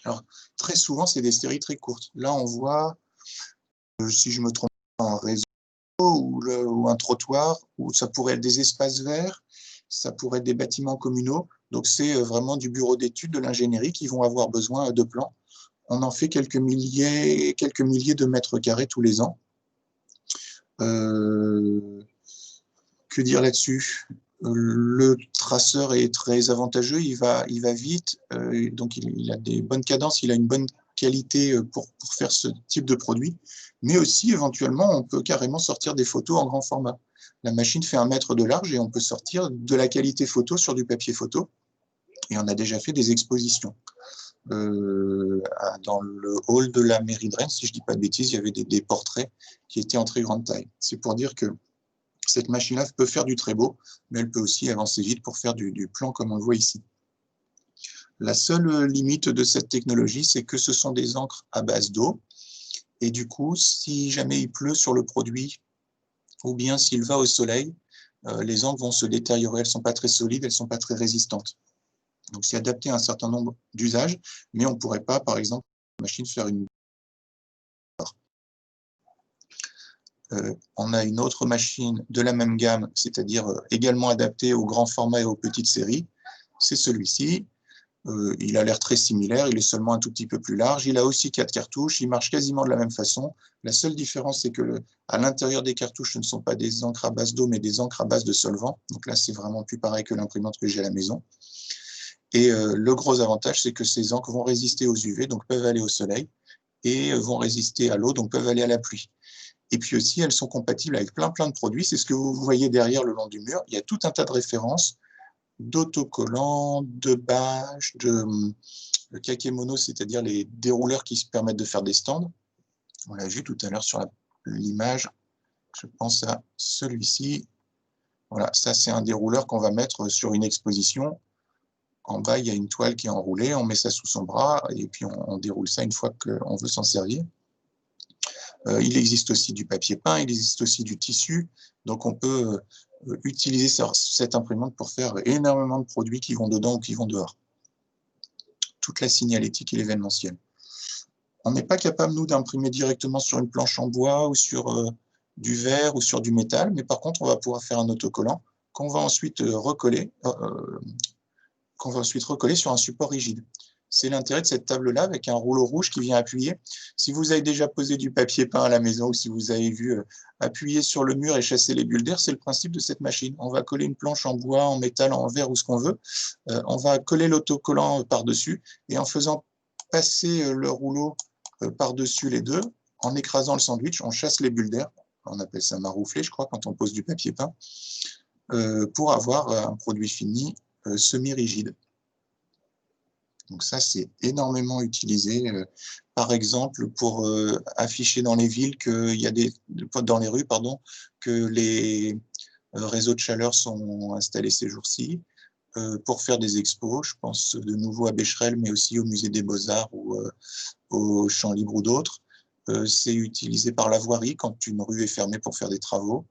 Alors, très souvent, c'est des séries très courtes. Là, on voit, si je me trompe pas, un réseau ou un trottoir, ou ça pourrait être des espaces verts, ça pourrait être des bâtiments communaux. Donc, c'est vraiment du bureau d'études de l'ingénierie qui vont avoir besoin de plans. On en fait quelques milliers de mètres carrés tous les ans. Que dire là-dessus? Le traceur est très avantageux, il va vite, donc il a des bonnes cadences, il a une bonne qualité pour faire ce type de produit, mais aussi éventuellement on peut carrément sortir des photos en grand format. La machine fait 1 mètre de large et on peut sortir de la qualité photo sur du papier photo, et on a déjà fait des expositions. Dans le hall de la mairie de Rennes, si je ne dis pas de bêtises, il y avait des portraits qui étaient en très grande taille. C'est pour dire que cette machine-là peut faire du très beau, mais elle peut aussi avancer vite pour faire du plan comme on le voit ici. La seule limite de cette technologie, c'est que ce sont des encres à base d'eau. Et du coup, si jamais il pleut sur le produit, ou bien s'il va au soleil, les encres vont se détériorer. Elles ne sont pas très solides, elles ne sont pas très résistantes. Donc c'est adapté à un certain nombre d'usages, mais on ne pourrait pas, par exemple, la machine faire une... on a une autre machine de la même gamme, c'est-à-dire également adaptée au grand format et aux petites séries. C'est celui-ci. Il a l'air très similaire, il est seulement un tout petit peu plus large. Il a aussi 4 cartouches, il marche quasiment de la même façon. La seule différence, c'est que à l'intérieur des cartouches, ce ne sont pas des encres à base d'eau, mais des encres à base de solvant. Donc là, c'est vraiment plus pareil que l'imprimante que j'ai à la maison. Et le gros avantage, c'est que ces encres vont résister aux UV, donc peuvent aller au soleil, et vont résister à l'eau, donc peuvent aller à la pluie. Et puis aussi, elles sont compatibles avec plein de produits. C'est ce que vous voyez derrière le long du mur. Il y a tout un tas de références d'autocollants, de bâches, de kakémono, c'est-à-dire les dérouleurs qui se permettent de faire des stands. On l'a vu tout à l'heure sur l'image. Je pense à celui-ci. Voilà, ça c'est un dérouleur qu'on va mettre sur une exposition. En bas, il y a une toile qui est enroulée. On met ça sous son bras et puis on déroule ça une fois qu'on veut s'en servir. Il existe aussi du papier peint, il existe aussi du tissu. Donc, on peut utiliser cette imprimante pour faire énormément de produits qui vont dedans ou qui vont dehors. Toute la signalétique et l'événementiel. On n'est pas capable, nous, d'imprimer directement sur une planche en bois ou sur du verre ou sur du métal, mais par contre, on va pouvoir faire un autocollant qu'on va ensuite recoller sur un support rigide. C'est l'intérêt de cette table-là avec un rouleau rouge qui vient appuyer. Si vous avez déjà posé du papier peint à la maison ou si vous avez vu appuyer sur le mur et chasser les bulles d'air, c'est le principe de cette machine. On va coller une planche en bois, en métal, en verre ou ce qu'on veut. On va coller l'autocollant par-dessus et en faisant passer le rouleau par-dessus les deux, en écrasant le sandwich, on chasse les bulles d'air. On appelle ça maroufler, je crois, quand on pose du papier peint, pour avoir un produit fini semi-rigide. Donc ça, c'est énormément utilisé, par exemple, pour afficher dans les villes dans les rues, pardon, que les réseaux de chaleur sont installés ces jours-ci, pour faire des expos. Je pense de nouveau à Becherel, mais aussi au Musée des Beaux-Arts ou au Champ Libre ou d'autres. C'est utilisé par la voirie quand une rue est fermée pour faire des travaux.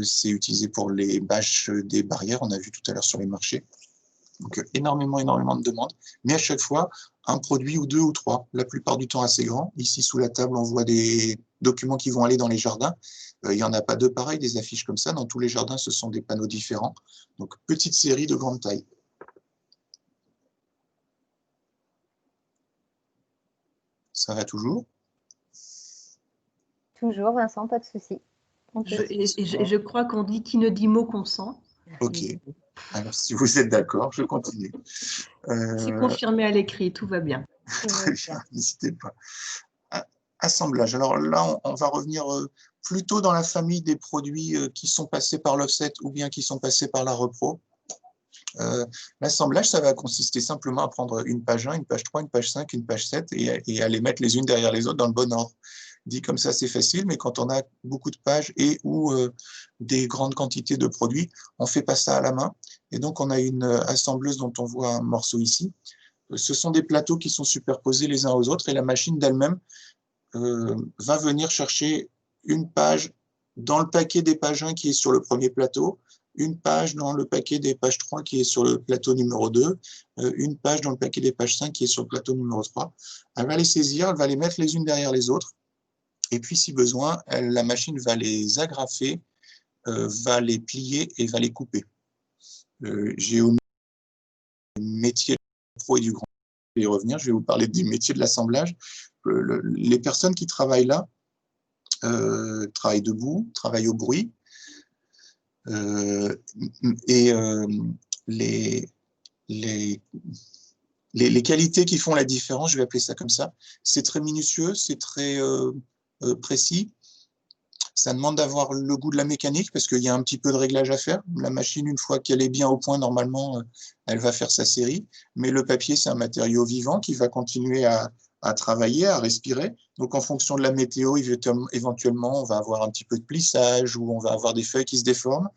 C'est utilisé pour les bâches des barrières, on a vu tout à l'heure sur les marchés. Donc énormément de demandes, mais à chaque fois, un produit ou 2 ou 3, la plupart du temps assez grand. Ici, sous la table, on voit des documents qui vont aller dans les jardins. Il n'y en a pas 2 pareils, des affiches comme ça. Dans tous les jardins, ce sont des panneaux différents. Donc, petite série de grande taille. Ça va toujours? Toujours, Vincent, pas de souci. Je crois qu'on dit qui ne dit mot consent. Ok. Alors, si vous êtes d'accord, je continue. C'est confirmé à l'écrit, tout va bien. Très bien, n'hésitez pas. Assemblage. Alors là, on va revenir plutôt dans la famille des produits qui sont passés par l'offset ou bien qui sont passés par la repro. L'assemblage, ça va consister simplement à prendre une page 1, une page 3, une page 5, une page 7 et à les mettre les unes derrière les autres dans le bon ordre. Dit comme ça, c'est facile, mais quand on a beaucoup de pages et ou des grandes quantités de produits, on ne fait pas ça à la main. Et donc, on a une assembleuse dont on voit un morceau ici. ce sont des plateaux qui sont superposés les uns aux autres et la machine d'elle-même va venir chercher une page dans le paquet des pages 1 qui est sur le premier plateau, une page dans le paquet des pages 3 qui est sur le plateau numéro 2, une page dans le paquet des pages 5 qui est sur le plateau numéro 3. Elle va les saisir, elle va les mettre les unes derrière les autres, et puis si besoin, la machine va les agrafer, va les plier et va les couper. J'ai omis le métier pro et du grand. Je vais y revenir, je vais vous parler du métier de l'assemblage. Les personnes qui travaillent là travaillent debout, travaillent au bruit, et les qualités qui font la différence, je vais appeler ça comme ça, c'est très minutieux, c'est très précis. Ça demande d'avoir le goût de la mécanique parce qu'il y a un petit peu de réglage à faire. La machine, une fois qu'elle est bien au point, normalement, elle va faire sa série. Mais le papier, c'est un matériau vivant qui va continuer à travailler, à respirer. Donc, en fonction de la météo, éventuellement, on va avoir un petit peu de plissage ou on va avoir des feuilles qui se déforment.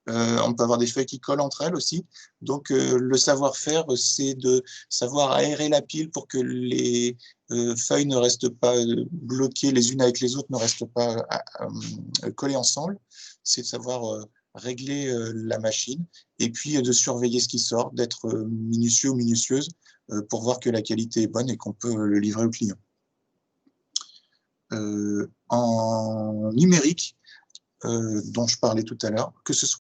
On peut avoir des feuilles qui collent entre elles aussi. Donc, le savoir-faire, c'est de savoir aérer la pile pour que les feuilles ne restent pas bloquées les unes avec les autres, ne restent pas collées ensemble. C'est de savoir régler la machine et puis de surveiller ce qui sort, d'être minutieux ou minutieuse pour voir que la qualité est bonne et qu'on peut le livrer au client. En numérique, dont je parlais tout à l'heure, que ce soit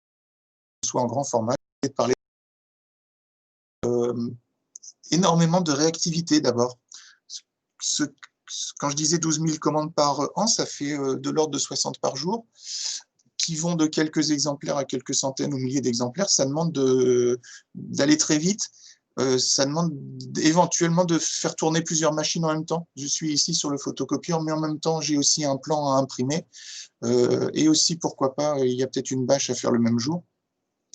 en grand format, et de parler énormément de réactivité d'abord. Quand je disais 12 000 commandes par an, ça fait de l'ordre de 60 par jour, qui vont de quelques exemplaires à quelques centaines ou milliers d'exemplaires. Ça demande d'aller très vite, ça demande éventuellement de faire tourner plusieurs machines en même temps. Je suis ici sur le photocopieur, mais en même temps, j'ai aussi un plan à imprimer, et aussi, pourquoi pas, il y a peut-être une bâche à faire le même jour.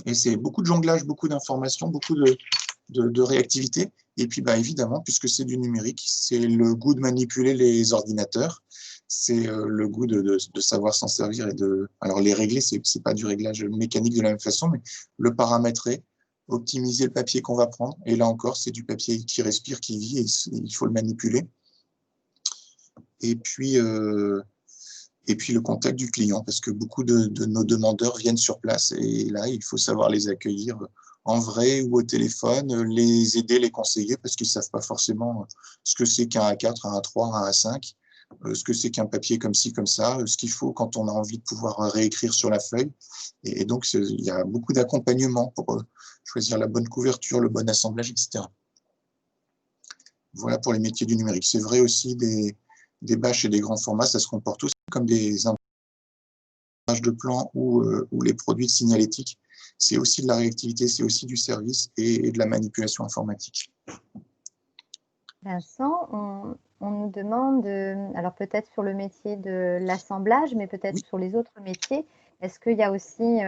Et c'est beaucoup de jonglage, beaucoup d'informations, beaucoup de réactivité. Et puis, bah, évidemment, puisque c'est du numérique, c'est le goût de manipuler les ordinateurs. C'est le goût de savoir s'en servir et de... Alors, les régler, c'est pas du réglage mécanique de la même façon, mais le paramétrer, optimiser le papier qu'on va prendre. Et là encore, c'est du papier qui respire, qui vit, et il faut le manipuler. Et puis le contact du client, parce que beaucoup de nos demandeurs viennent sur place et là, il faut savoir les accueillir en vrai ou au téléphone, les aider, les conseiller, parce qu'ils ne savent pas forcément ce que c'est qu'un A4, un A3, un A5, ce que c'est qu'un papier comme ci, comme ça, ce qu'il faut quand on a envie de pouvoir réécrire sur la feuille. Et donc, il y a beaucoup d'accompagnement pour choisir la bonne couverture, le bon assemblage, etc. Voilà pour les métiers du numérique. C'est vrai aussi des bâches et des grands formats, ça se comporte aussi comme des images de plan ou les produits de signalétique. C'est aussi de la réactivité, c'est aussi du service et de la manipulation informatique. Vincent, on nous demande, alors peut-être sur le métier de l'assemblage, mais peut-être sur les autres métiers, est-ce qu'il y a aussi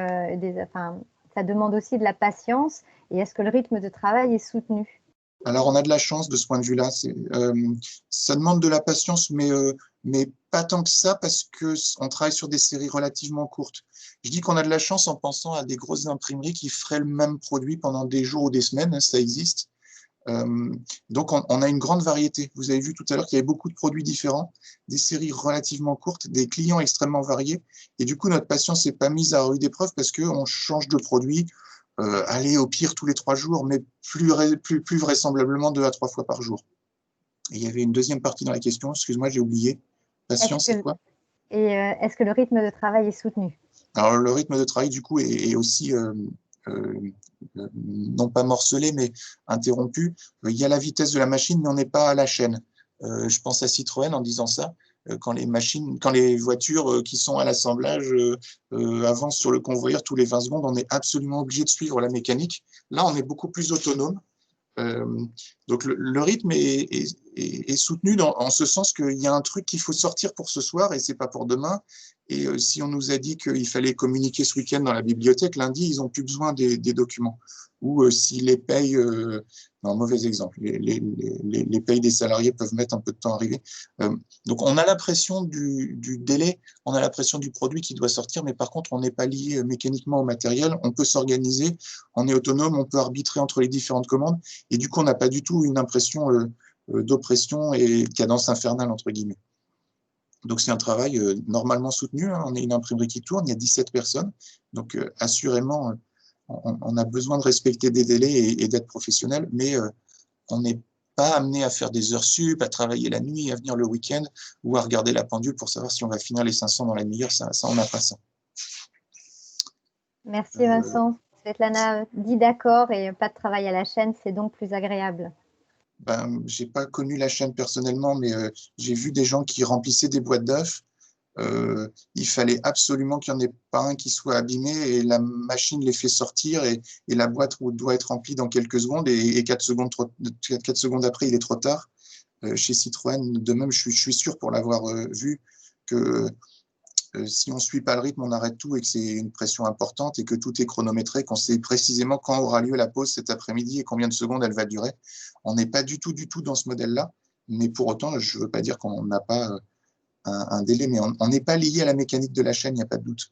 ça demande aussi de la patience et est-ce que le rythme de travail est soutenu? Alors, on a de la chance de ce point de vue-là. Ça demande de la patience, mais pas tant que ça, parce qu'on travaille sur des séries relativement courtes. Je dis qu'on a de la chance en pensant à des grosses imprimeries qui feraient le même produit pendant des jours ou des semaines, hein, ça existe. Donc, on a une grande variété. Vous avez vu tout à l'heure qu'il y avait beaucoup de produits différents, des séries relativement courtes, des clients extrêmement variés. Et du coup, notre patience n'est pas mise à rude épreuve parce qu'on change de produit. Aller au pire tous les 3 jours, mais plus vraisemblablement 2 à 3 fois par jour. Et il y avait une deuxième partie dans la question, excuse-moi, j'ai oublié. Patience, c'est quoi? Et est-ce que le rythme de travail est soutenu? Alors, le rythme de travail, du coup, est aussi, non pas morcelé, mais interrompu. Il y a la vitesse de la machine, mais on n'est pas à la chaîne. Je pense à Citroën en disant ça. Quand les voitures qui sont à l'assemblage avancent sur le convoyeur tous les 20 secondes, on est absolument obligé de suivre la mécanique. Là, on est beaucoup plus autonome. Donc, le rythme est soutenu en ce sens qu'il y a un truc qu'il faut sortir pour ce soir et c'est pas pour demain. Et si on nous a dit qu'il fallait communiquer ce week-end dans la bibliothèque, lundi, ils n'ont plus besoin des documents. Ou s'ils les payent, non, mauvais exemple, les payes des salariés peuvent mettre un peu de temps à arriver. Donc on a la pression du délai, on a la pression du produit qui doit sortir, mais par contre, on n'est pas lié mécaniquement au matériel, on peut s'organiser, on est autonome, on peut arbitrer entre les différentes commandes, et du coup, on n'a pas du tout une impression d'oppression et de cadence infernale, entre guillemets. Donc, c'est un travail normalement soutenu. Hein. On est une imprimerie qui tourne, il y a 17 personnes. Donc, assurément, on a besoin de respecter des délais et d'être professionnel, mais on n'est pas amené à faire des heures sup, à travailler la nuit, à venir le week-end ou à regarder la pendule pour savoir si on va finir les 500 dans la demi-heure. Ça on n'a pas ça. Merci Vincent. Svetlana dit d'accord et pas de travail à la chaîne, c'est donc plus agréable. Ben, je n'ai pas connu la chaîne personnellement, mais j'ai vu des gens qui remplissaient des boîtes d'œufs. Il fallait absolument qu'il n'y en ait pas un qui soit abîmé et la machine les fait sortir et la boîte doit être remplie dans quelques secondes et 4 secondes après, il est trop tard. Chez Citroën, de même, je suis sûr pour l'avoir vu que si on ne suit pas le rythme, on arrête tout et que c'est une pression importante et que tout est chronométré, qu'on sait précisément quand aura lieu la pause cet après-midi et combien de secondes elle va durer. On n'est pas du tout dans ce modèle-là, mais pour autant, je ne veux pas dire qu'on n'a pas un délai, mais on n'est pas lié à la mécanique de la chaîne, il n'y a pas de doute.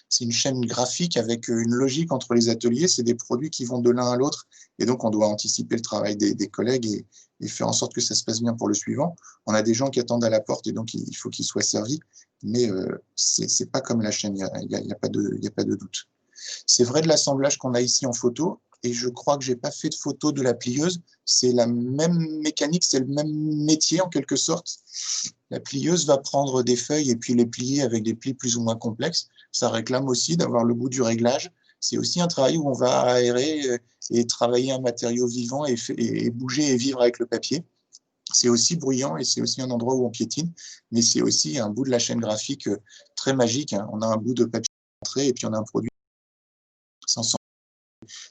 C'est une chaîne graphique avec une logique entre les ateliers, c'est des produits qui vont de l'un à l'autre, et donc on doit anticiper le travail des collègues et faire en sorte que ça se passe bien pour le suivant. On a des gens qui attendent à la porte et donc il faut qu'ils soient servis, mais c'est pas comme la chaîne, il n'y a pas de doute. C'est vrai de l'assemblage qu'on a ici en photo, et je crois que je n'ai pas fait de photo de la plieuse. C'est la même mécanique, c'est le même métier en quelque sorte. La plieuse va prendre des feuilles et puis les plier avec des plis plus ou moins complexes. Ça réclame aussi d'avoir le goût du réglage. C'est aussi un travail où on va aérer et travailler un matériau vivant et bouger et vivre avec le papier. C'est aussi bruyant et c'est aussi un endroit où on piétine, mais c'est aussi un bout de la chaîne graphique très magique. Hein. On a un bout de papier entré et puis on a un produit sans sang.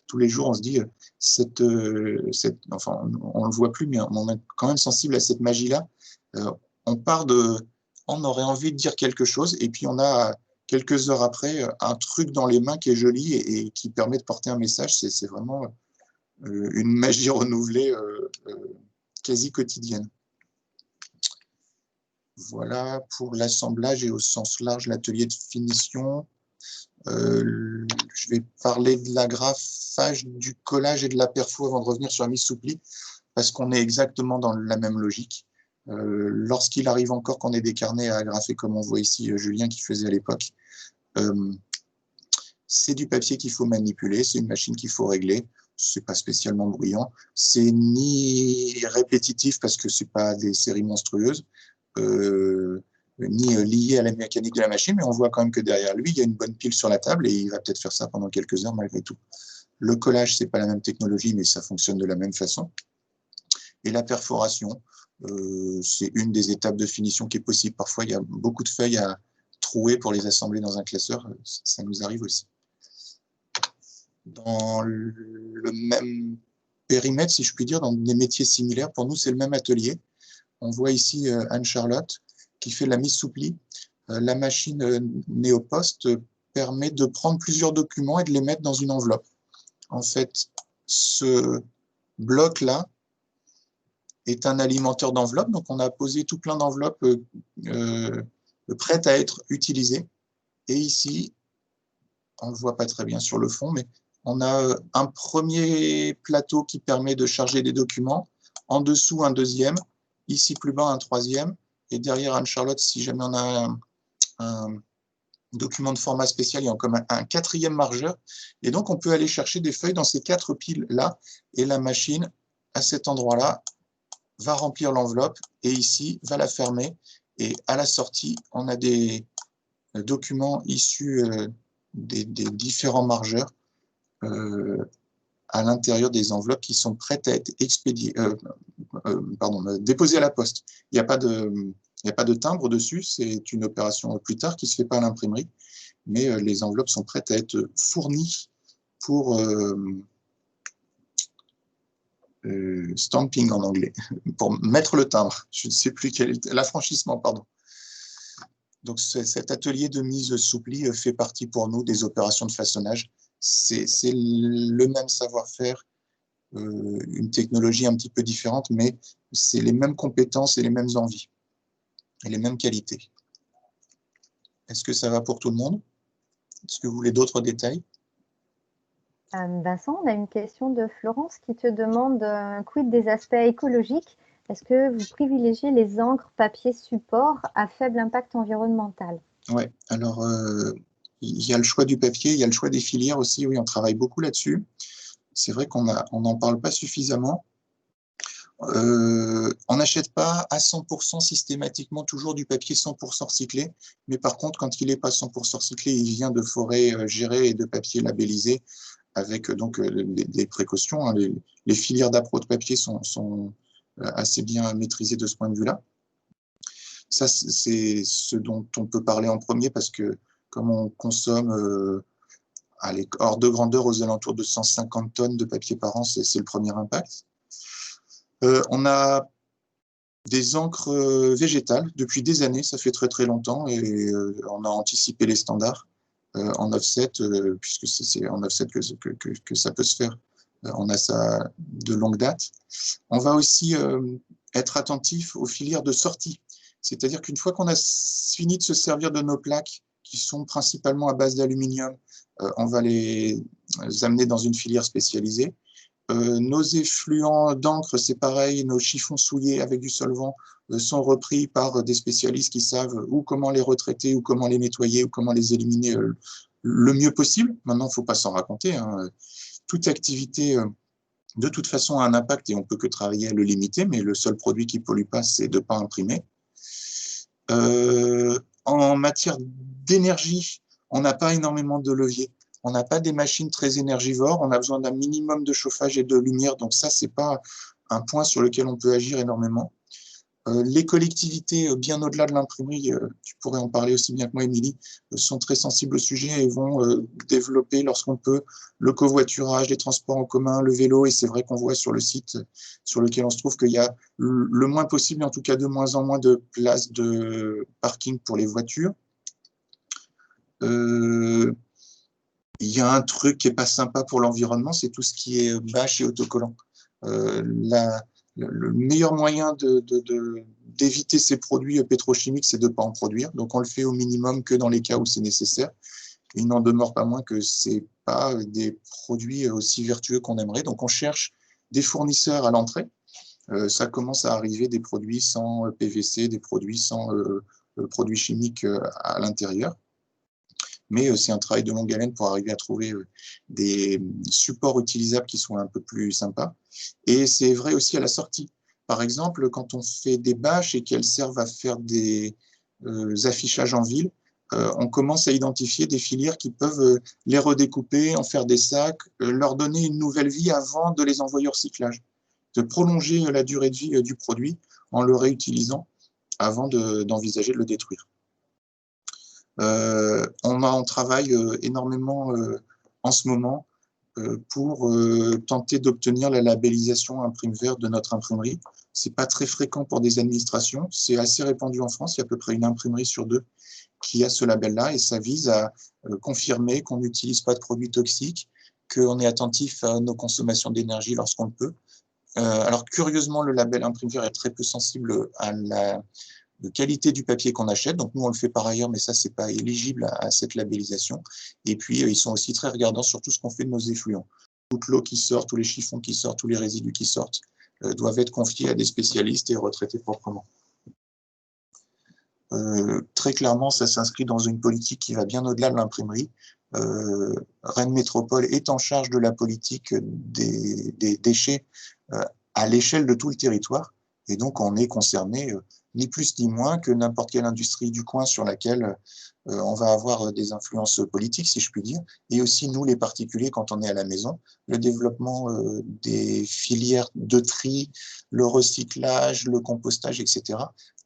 Tous les jours, on se dit, enfin, on ne le voit plus, mais on est quand même sensible à cette magie-là. On aurait envie de dire quelque chose, et puis on a, quelques heures après, un truc dans les mains qui est joli et qui permet de porter un message. C'est vraiment une magie renouvelée quasi quotidienne. Voilà pour l'assemblage et au sens large, l'atelier de finition. Je vais parler de l'agrafage, du collage et de la perfo avant de revenir sur la mise sous pli, parce qu'on est exactement dans la même logique. Lorsqu'il arrive encore qu'on ait des carnets à agrafer, comme on voit ici Julien qui faisait à l'époque, c'est du papier qu'il faut manipuler, c'est une machine qu'il faut régler, c'est pas spécialement bruyant, c'est ni répétitif parce que c'est pas des séries monstrueuses, ni lié à la mécanique de la machine, mais on voit quand même que derrière lui, il y a une bonne pile sur la table et il va peut-être faire ça pendant quelques heures malgré tout. Le collage, c'est pas la même technologie, mais ça fonctionne de la même façon. Et la perforation, c'est une des étapes de finition qui est possible. Parfois, il y a beaucoup de feuilles à trouer pour les assembler dans un classeur. Ça nous arrive aussi. Dans le même périmètre, si je puis dire, dans des métiers similaires, pour nous, c'est le même atelier. On voit ici Anne-Charlotte qui fait la mise sous pli. La machine Néopost permet de prendre plusieurs documents et de les mettre dans une enveloppe. En fait, ce bloc-là est un alimenteur d'enveloppes. Donc, on a posé tout plein d'enveloppes prêtes à être utilisées. Et ici, on ne le voit pas très bien sur le fond, mais on a un premier plateau qui permet de charger des documents. En dessous, un deuxième. Ici, plus bas, un troisième. Et derrière Anne-Charlotte, si jamais on a un document de format spécial, il y a comme un quatrième margeur. Et donc, on peut aller chercher des feuilles dans ces 4 piles-là. Et la machine, à cet endroit-là, va remplir l'enveloppe. Et ici, va la fermer. Et à la sortie, on a des documents issus des différents margeurs à l'intérieur des enveloppes qui sont prêtes à être expédiées, déposées à la poste. Il n'y a pas de timbre dessus, c'est une opération plus tard qui ne se fait pas à l'imprimerie, mais les enveloppes sont prêtes à être fournies pour stamping en anglais, pour mettre le timbre. Je ne sais plus quel est l'affranchissement, pardon. Donc cet atelier de mise sous pli fait partie pour nous des opérations de façonnage. C'est le même savoir-faire, une technologie un petit peu différente, mais c'est les mêmes compétences et les mêmes envies et les mêmes qualités. Est-ce que ça va pour tout le monde? Est-ce que vous voulez d'autres détails? Vincent, on a une question de Florence qui te demande quid des aspects écologiques? Est-ce que vous privilégiez les encres papier support à faible impact environnemental? Oui, alors il y a le choix du papier, il y a le choix des filières aussi, oui, on travaille beaucoup là-dessus. C'est vrai qu'on n'en parle pas suffisamment. On n'achète pas à 100% systématiquement toujours du papier 100% recyclé, mais par contre, quand il n'est pas 100% recyclé, il vient de forêts gérées et de papier labellisé avec donc des précautions. Hein. Les filières d'appro de papier sont assez bien maîtrisées de ce point de vue-là. Ça, c'est ce dont on peut parler en premier parce que comme on consomme hors de grandeur aux alentours de 150 tonnes de papier par an, c'est le premier impact. On a des encres végétales depuis des années, ça fait très très longtemps et on a anticipé les standards en offset, puisque c'est en offset que ça peut se faire. On a ça de longue date. On va aussi être attentif aux filières de sortie. C'est-à-dire qu'une fois qu'on a fini de se servir de nos plaques, qui sont principalement à base d'aluminium, on va les amener dans une filière spécialisée. Nos effluents d'encre, c'est pareil, nos chiffons souillés avec du solvant sont repris par des spécialistes qui savent ou comment les retraiter, ou comment les nettoyer, ou comment les éliminer le mieux possible. Maintenant, il ne faut pas s'en raconter. Hein. Toute activité, de toute façon, a un impact et on ne peut que travailler à le limiter, mais le seul produit qui ne pollue pas, c'est de ne pas imprimer. En matière d'énergie, on n'a pas énormément de levier. On n'a pas des machines très énergivores. On a besoin d'un minimum de chauffage et de lumière. Donc ça, ce n'est pas un point sur lequel on peut agir énormément. Les collectivités, bien au-delà de l'imprimerie, tu pourrais en parler aussi bien que moi, Émilie, sont très sensibles au sujet et vont développer, lorsqu'on peut, le covoiturage, les transports en commun, le vélo. Et c'est vrai qu'on voit sur le site sur lequel on se trouve qu'il y a le moins possible, en tout cas de moins en moins de places de parking pour les voitures. Il y a un truc qui n'est pas sympa pour l'environnement, c'est tout ce qui est bâche et autocollant. Le meilleur moyen d'éviter ces produits pétrochimiques, c'est de ne pas en produire. Donc, on le fait au minimum que dans les cas où c'est nécessaire. Il n'en demeure pas moins que ce n'est pas des produits aussi vertueux qu'on aimerait. Donc, on cherche des fournisseurs à l'entrée. Ça commence à arriver des produits sans PVC, des produits sans produits chimiques à l'intérieur. Mais c'est un travail de longue haleine pour arriver à trouver des supports utilisables qui sont un peu plus sympas. Et c'est vrai aussi à la sortie. Par exemple, quand on fait des bâches et qu'elles servent à faire des affichages en ville, on commence à identifier des filières qui peuvent les redécouper, en faire des sacs, leur donner une nouvelle vie avant de les envoyer au recyclage, de prolonger la durée de vie du produit en le réutilisant avant d'envisager de le détruire. On travaille énormément en ce moment pour tenter d'obtenir la labellisation Imprime Vert de notre imprimerie. Ce n'est pas très fréquent pour des administrations, c'est assez répandu en France, il y a à peu près une imprimerie sur 2 qui a ce label-là et ça vise à confirmer qu'on n'utilise pas de produits toxiques, qu'on est attentif à nos consommations d'énergie lorsqu'on le peut. Alors curieusement, le label Imprime Vert est très peu sensible à la qualité du papier qu'on achète. Donc, nous, on le fait par ailleurs, mais ça, ce n'est pas éligible à cette labellisation. Et puis, ils sont aussi très regardants sur tout ce qu'on fait de nos effluents. Toute l'eau qui sort, tous les chiffons qui sortent, tous les résidus qui sortent doivent être confiés à des spécialistes et retraités proprement. Très clairement, ça s'inscrit dans une politique qui va bien au-delà de l'imprimerie. Rennes Métropole est en charge de la politique des déchets à l'échelle de tout le territoire. Et donc, on est concerné ni plus ni moins que n'importe quelle industrie du coin sur laquelle on va avoir des influences politiques, si je puis dire, et aussi nous, les particuliers, quand on est à la maison, le développement des filières de tri, le recyclage, le compostage, etc.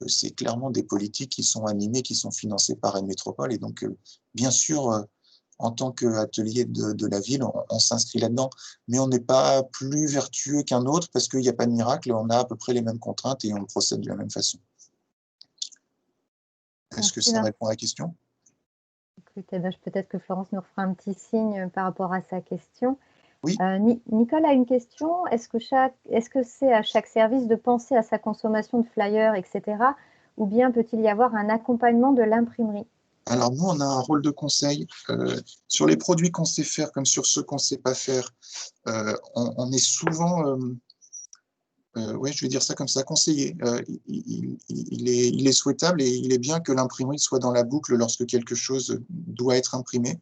C'est clairement des politiques qui sont animées, qui sont financées par Rennes Métropole, et donc, bien sûr, en tant qu'atelier de la ville, on s'inscrit là-dedans, mais on n'est pas plus vertueux qu'un autre parce qu'il n'y a pas de miracle, on a à peu près les mêmes contraintes et on procède de la même façon. Est-ce que ça répond à la question? Écoutez, peut-être que Florence nous refera un petit signe par rapport à sa question. Oui. Nicole a une question. Est-ce que c'est à chaque service de penser à sa consommation de flyers, etc. Ou bien peut-il y avoir un accompagnement de l'imprimerie? Alors nous, on a un rôle de conseil. Sur les produits qu'on sait faire comme sur ceux qu'on ne sait pas faire, on est souvent, ouais, je vais dire ça comme ça, conseillé. Il est souhaitable et il est bien que l'imprimerie soit dans la boucle lorsque quelque chose doit être imprimé.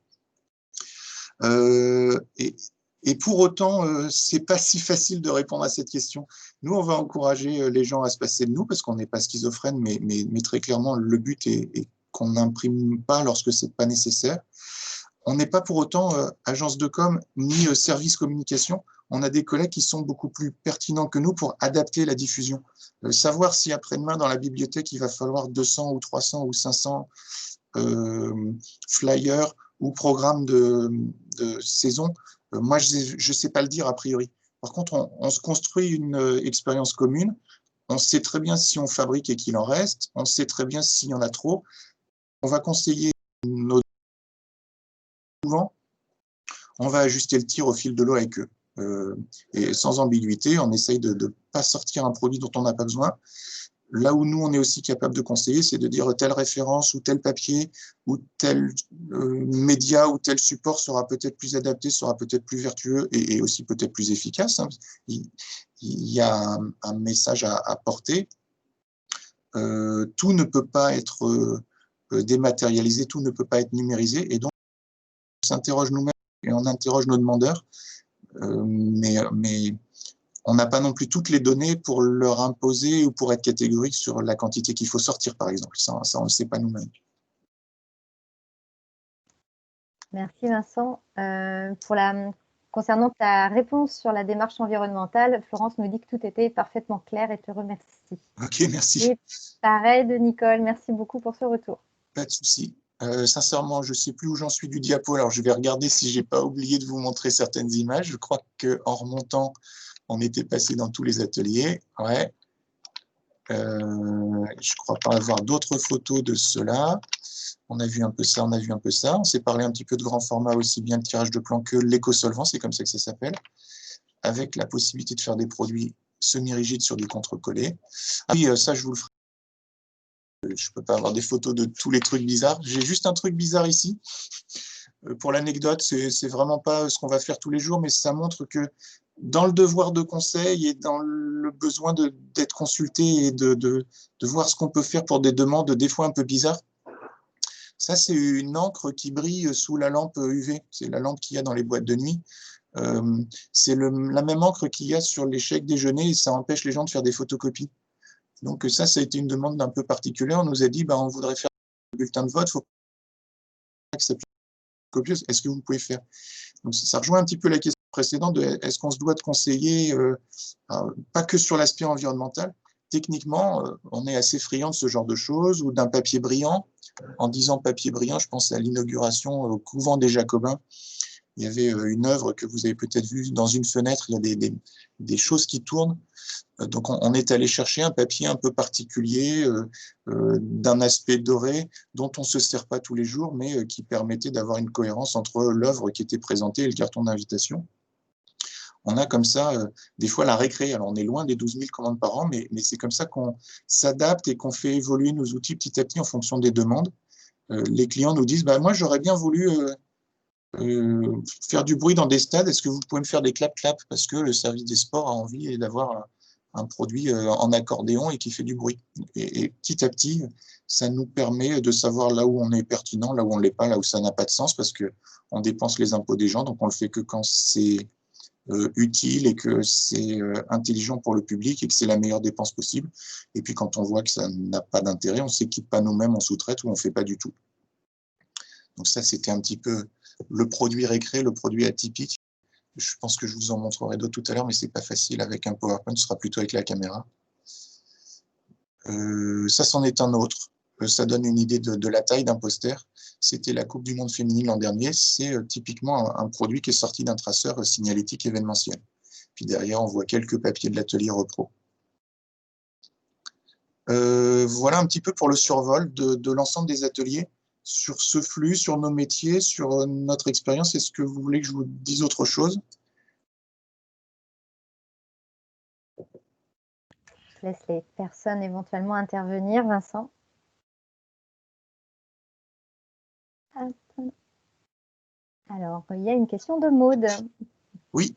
Et pour autant, c'est pas si facile de répondre à cette question. Nous, on va encourager les gens à se passer de nous parce qu'on n'est pas schizophrène, mais très clairement, le but est qu'on n'imprime pas lorsque c'est pas nécessaire. On n'est pas pour autant agence de com ni service communication. On a des collègues qui sont beaucoup plus pertinents que nous pour adapter la diffusion. Savoir si après-demain, dans la bibliothèque, il va falloir 200 ou 300 ou 500 flyers ou programmes de saison, moi, je ne sais pas le dire a priori. Par contre, on se construit une expérience commune. On sait très bien si on fabrique et qu'il en reste. On sait très bien s'il y en a trop. On va conseiller nos souvent. On va ajuster le tir au fil de l'eau avec eux. Et sans ambiguïté, on essaye de ne pas sortir un produit dont on n'a pas besoin. Là où nous, on est aussi capable de conseiller, c'est de dire telle référence ou tel papier ou tel média ou tel support sera peut-être plus adapté, sera peut-être plus vertueux et aussi peut-être plus efficace. Hein. Il y a un message à porter. Tout ne peut pas être dématérialisé, tout ne peut pas être numérisé. Et donc, on s'interroge nous-mêmes et on interroge nos demandeurs. Mais on n'a pas non plus toutes les données pour leur imposer ou pour être catégorique sur la quantité qu'il faut sortir, par exemple. Ça on ne le sait pas nous-mêmes. Merci Vincent. Concernant ta réponse sur la démarche environnementale, Florence nous dit que tout était parfaitement clair et te remercie. Ok, merci. Et pareil de Nicole, merci beaucoup pour ce retour. Pas de souci. Sincèrement, je ne sais plus où j'en suis du diapo, alors je vais regarder si je n'ai pas oublié de vous montrer certaines images. Je crois qu'en remontant, on était passé dans tous les ateliers. Ouais. Je ne crois pas avoir d'autres photos de cela. On a vu un peu ça, on a vu un peu ça. On s'est parlé un petit peu de grand format, aussi bien le tirage de plan que l'éco-solvant, c'est comme ça que ça s'appelle, avec la possibilité de faire des produits semi-rigides sur du contre-collé. Ah oui, ça, je vous le ferai. Je ne peux pas avoir des photos de tous les trucs bizarres. J'ai juste un truc bizarre ici. Pour l'anecdote, c'est vraiment pas ce qu'on va faire tous les jours, mais ça montre que dans le devoir de conseil et dans le besoin d'être consulté et de voir ce qu'on peut faire pour des demandes des fois un peu bizarres, ça, c'est une encre qui brille sous la lampe UV. C'est la lampe qu'il y a dans les boîtes de nuit. C'est la même encre qu'il y a sur les chèques déjeuner et ça empêche les gens de faire des photocopies. Donc ça a été une demande un peu particulière. On nous a dit, on voudrait faire un bulletin de vote, il faut que ça puisse être copieuse. Est-ce que vous pouvez faire? Donc ça rejoint un petit peu la question précédente de est-ce qu'on se doit de conseiller, pas que sur l'aspect environnemental. Techniquement, on est assez friand de ce genre de choses, ou d'un papier brillant. En disant papier brillant, je pense à l'inauguration au couvent des Jacobins. Il y avait une œuvre que vous avez peut-être vue dans une fenêtre, il y a des choses qui tournent. Donc on est allé chercher un papier un peu particulier, d'un aspect doré, dont on ne se sert pas tous les jours, mais qui permettait d'avoir une cohérence entre l'œuvre qui était présentée et le carton d'invitation. On a comme ça, des fois, la récré. Alors, on est loin des 12 000 commandes par an, mais c'est comme ça qu'on s'adapte et qu'on fait évoluer nos outils petit à petit en fonction des demandes. Les clients nous disent, moi, j'aurais bien voulu faire du bruit dans des stades. Est-ce que vous pouvez me faire des clap-clap? Parce que le service des sports a envie d'avoir un produit en accordéon et qui fait du bruit. Et petit à petit, ça nous permet de savoir là où on est pertinent, là où on ne l'est pas, là où ça n'a pas de sens, parce qu'on dépense les impôts des gens, donc on le fait que quand c'est utile et que c'est intelligent pour le public et que c'est la meilleure dépense possible. Et puis quand on voit que ça n'a pas d'intérêt, on ne s'équipe pas nous-mêmes, on sous-traite ou on ne fait pas du tout. Donc ça, c'était un petit peu le produit récré, le produit atypique. Je pense que je vous en montrerai d'autres tout à l'heure, mais ce n'est pas facile avec un PowerPoint, ce sera plutôt avec la caméra. Ça, c'en est un autre. Ça donne une idée de la taille d'un poster. C'était la Coupe du Monde féminine l'an dernier. C'est typiquement un produit qui est sorti d'un traceur signalétique événementiel. Puis derrière, on voit quelques papiers de l'atelier repro. Voilà un petit peu pour le survol de l'ensemble des ateliers sur ce flux, sur nos métiers, sur notre expérience. Est-ce que vous voulez que je vous dise autre chose? Je laisse les personnes éventuellement intervenir, Vincent. Hop. Alors, il y a une question de Maude. Oui.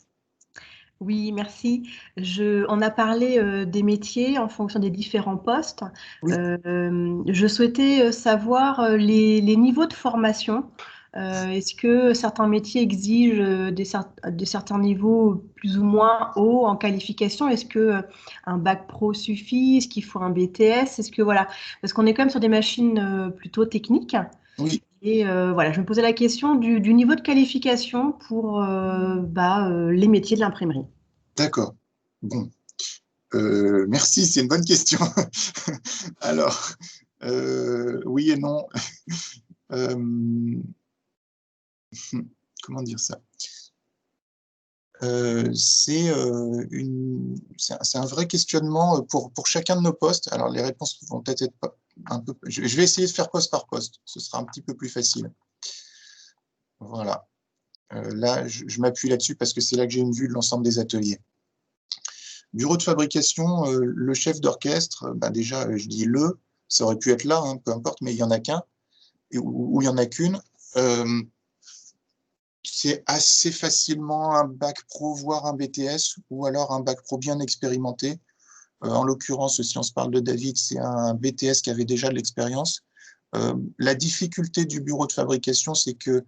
Oui, merci. On a parlé des métiers en fonction des différents postes. Oui. Je souhaitais savoir les niveaux de formation. Est-ce que certains métiers exigent des certains niveaux plus ou moins hauts en qualification? Est-ce que un bac pro suffit? Est-ce qu'il faut un BTS? Est-ce que voilà, parce qu'on est quand même sur des machines plutôt techniques. Oui. Et voilà, je me posais la question du niveau de qualification pour les métiers de l'imprimerie. D'accord. Bon. Merci, c'est une bonne question. Alors, oui et non. Comment dire ça? C'est un vrai questionnement pour chacun de nos postes. Alors, les réponses vont peut-être être pas un peu. Je vais essayer de faire poste par poste. Ce sera un petit peu plus facile. Voilà. Là, je m'appuie là-dessus parce que c'est là que j'ai une vue de l'ensemble des ateliers. Bureau de fabrication, le chef d'orchestre, déjà, je dis le, ça aurait pu être là, hein, peu importe, mais il n'y en a qu'un, ou il n'y en a qu'une. C'est assez facilement un bac pro, voire un BTS, ou alors un bac pro bien expérimenté. En l'occurrence, si on se parle de David, c'est un BTS qui avait déjà de l'expérience. La difficulté du bureau de fabrication, c'est que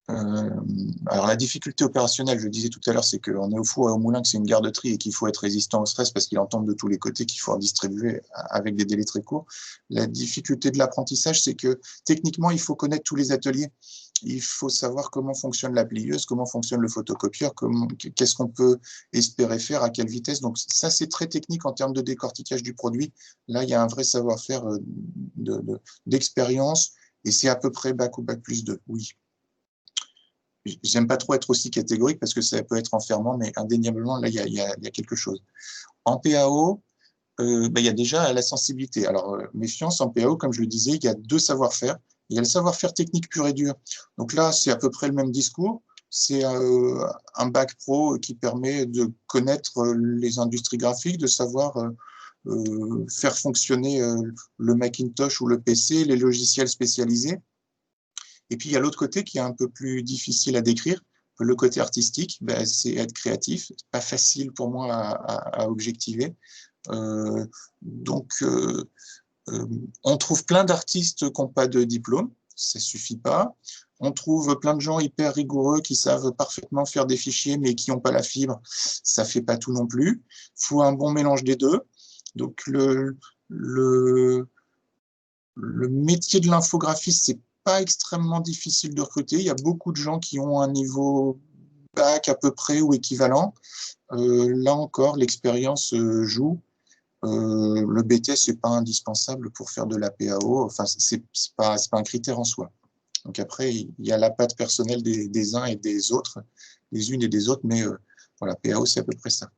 alors la difficulté opérationnelle, je disais tout à l'heure, c'est qu'on est au four et au moulin, que c'est une garde-tri et qu'il faut être résistant au stress parce qu'il en tombe de tous les côtés, qu'il faut redistribuer avec des délais très courts. La difficulté de l'apprentissage, c'est que techniquement, il faut connaître tous les ateliers. Il faut savoir comment fonctionne la plieuse, comment fonctionne le photocopieur, qu'est-ce qu'on peut espérer faire, à quelle vitesse. Donc ça, c'est très technique en termes de décortiquage du produit. Là, il y a un vrai savoir-faire d'expérience et c'est à peu près bac ou bac plus 2, oui. J'aime pas trop être aussi catégorique parce que ça peut être enfermant, mais indéniablement, là, il y a quelque chose. En PAO, il y a déjà la sensibilité. Alors, méfiance, en PAO, comme je le disais, il y a deux savoir-faire. Il y a le savoir-faire technique pur et dur. Donc là, c'est à peu près le même discours. C'est un bac pro qui permet de connaître les industries graphiques, de savoir faire fonctionner le Macintosh ou le PC, les logiciels spécialisés. Et puis, il y a l'autre côté qui est un peu plus difficile à décrire. Le côté artistique, c'est être créatif. C'est pas facile pour moi à objectiver. On trouve plein d'artistes qui n'ont pas de diplôme. Ça suffit pas. On trouve plein de gens hyper rigoureux qui savent parfaitement faire des fichiers, mais qui n'ont pas la fibre. Ça fait pas tout non plus. Il faut un bon mélange des deux. Donc, le métier de l'infographiste, c'est pas extrêmement difficile de recruter. Il y a beaucoup de gens qui ont un niveau bac à peu près ou équivalent. Là encore, l'expérience joue. Le BTS n'est pas indispensable pour faire de la PAO. Enfin, c'est pas un critère en soi. Donc après, il y a la patte personnelle des uns et des autres, des unes et des autres, mais voilà, PAO, c'est à peu près ça.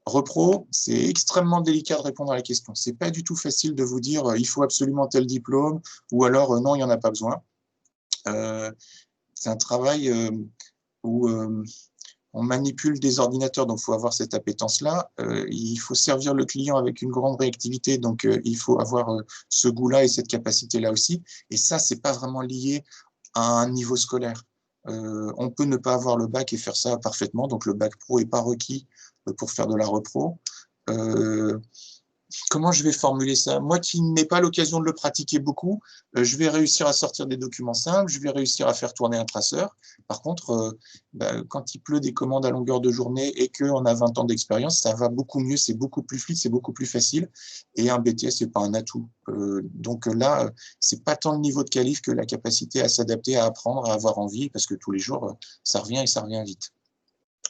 Repro, c'est extrêmement délicat de répondre à la question. C'est pas du tout facile de vous dire il faut absolument tel diplôme ou alors non, il n'y en a pas besoin. C'est un travail où on manipule des ordinateurs, donc il faut avoir cette appétence-là. Il faut servir le client avec une grande réactivité, donc il faut avoir ce goût-là et cette capacité-là aussi. Et ça, c'est pas vraiment lié à un niveau scolaire. On peut ne pas avoir le bac et faire ça parfaitement, donc le bac pro n'est pas requis pour faire de la repro. Comment je vais formuler ça? Moi qui n'ai pas l'occasion de le pratiquer beaucoup, je vais réussir à sortir des documents simples, je vais réussir à faire tourner un traceur. Par contre, quand il pleut des commandes à longueur de journée et qu'on a 20 ans d'expérience, ça va beaucoup mieux, c'est beaucoup plus fluide, c'est beaucoup plus facile. Et un BTS, ce n'est pas un atout. Donc là, ce n'est pas tant le niveau de qualif que la capacité à s'adapter, à apprendre, à avoir envie, parce que tous les jours, ça revient et ça revient vite.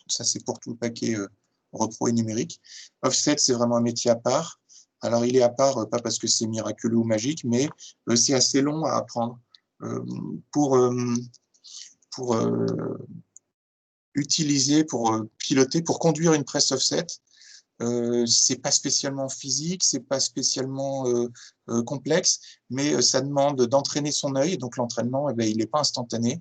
Ça, c'est pour tout le paquet repro et numérique. Offset, c'est vraiment un métier à part. Alors, il est à part, pas parce que c'est miraculeux ou magique, mais c'est assez long à apprendre. Pour utiliser, pour piloter, pour conduire une presse offset, c'est pas spécialement physique, c'est pas spécialement complexe, mais ça demande d'entraîner son œil. Donc l'entraînement, eh ben, il n'est pas instantané.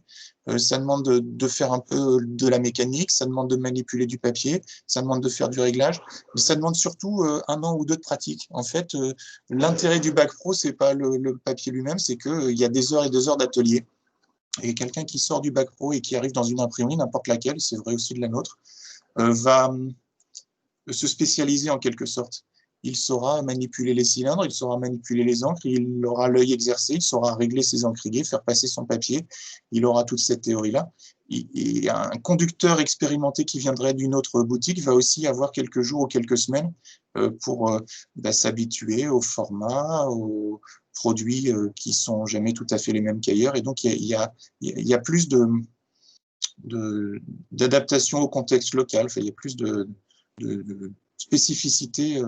Ça demande de faire un peu de la mécanique, ça demande de manipuler du papier, ça demande de faire du réglage, mais ça demande surtout 1 an ou 2 de pratique. En fait, l'intérêt du bac pro, c'est pas le papier lui-même, c'est qu'il y a des heures et des heures d'atelier. Et quelqu'un qui sort du bac pro et qui arrive dans une imprimerie, n'importe laquelle, c'est vrai aussi de la nôtre, va se spécialiser en quelque sorte. Il saura manipuler les cylindres, il saura manipuler les encres, il aura l'œil exercé, il saura régler ses encriers, faire passer son papier, il aura toute cette théorie-là. Et un conducteur expérimenté qui viendrait d'une autre boutique va aussi avoir quelques jours ou quelques semaines pour s'habituer au format, aux produits qui sont jamais tout à fait les mêmes qu'ailleurs. Et donc, il y a plus d'adaptation au contexte local, enfin, il y a plus de spécificité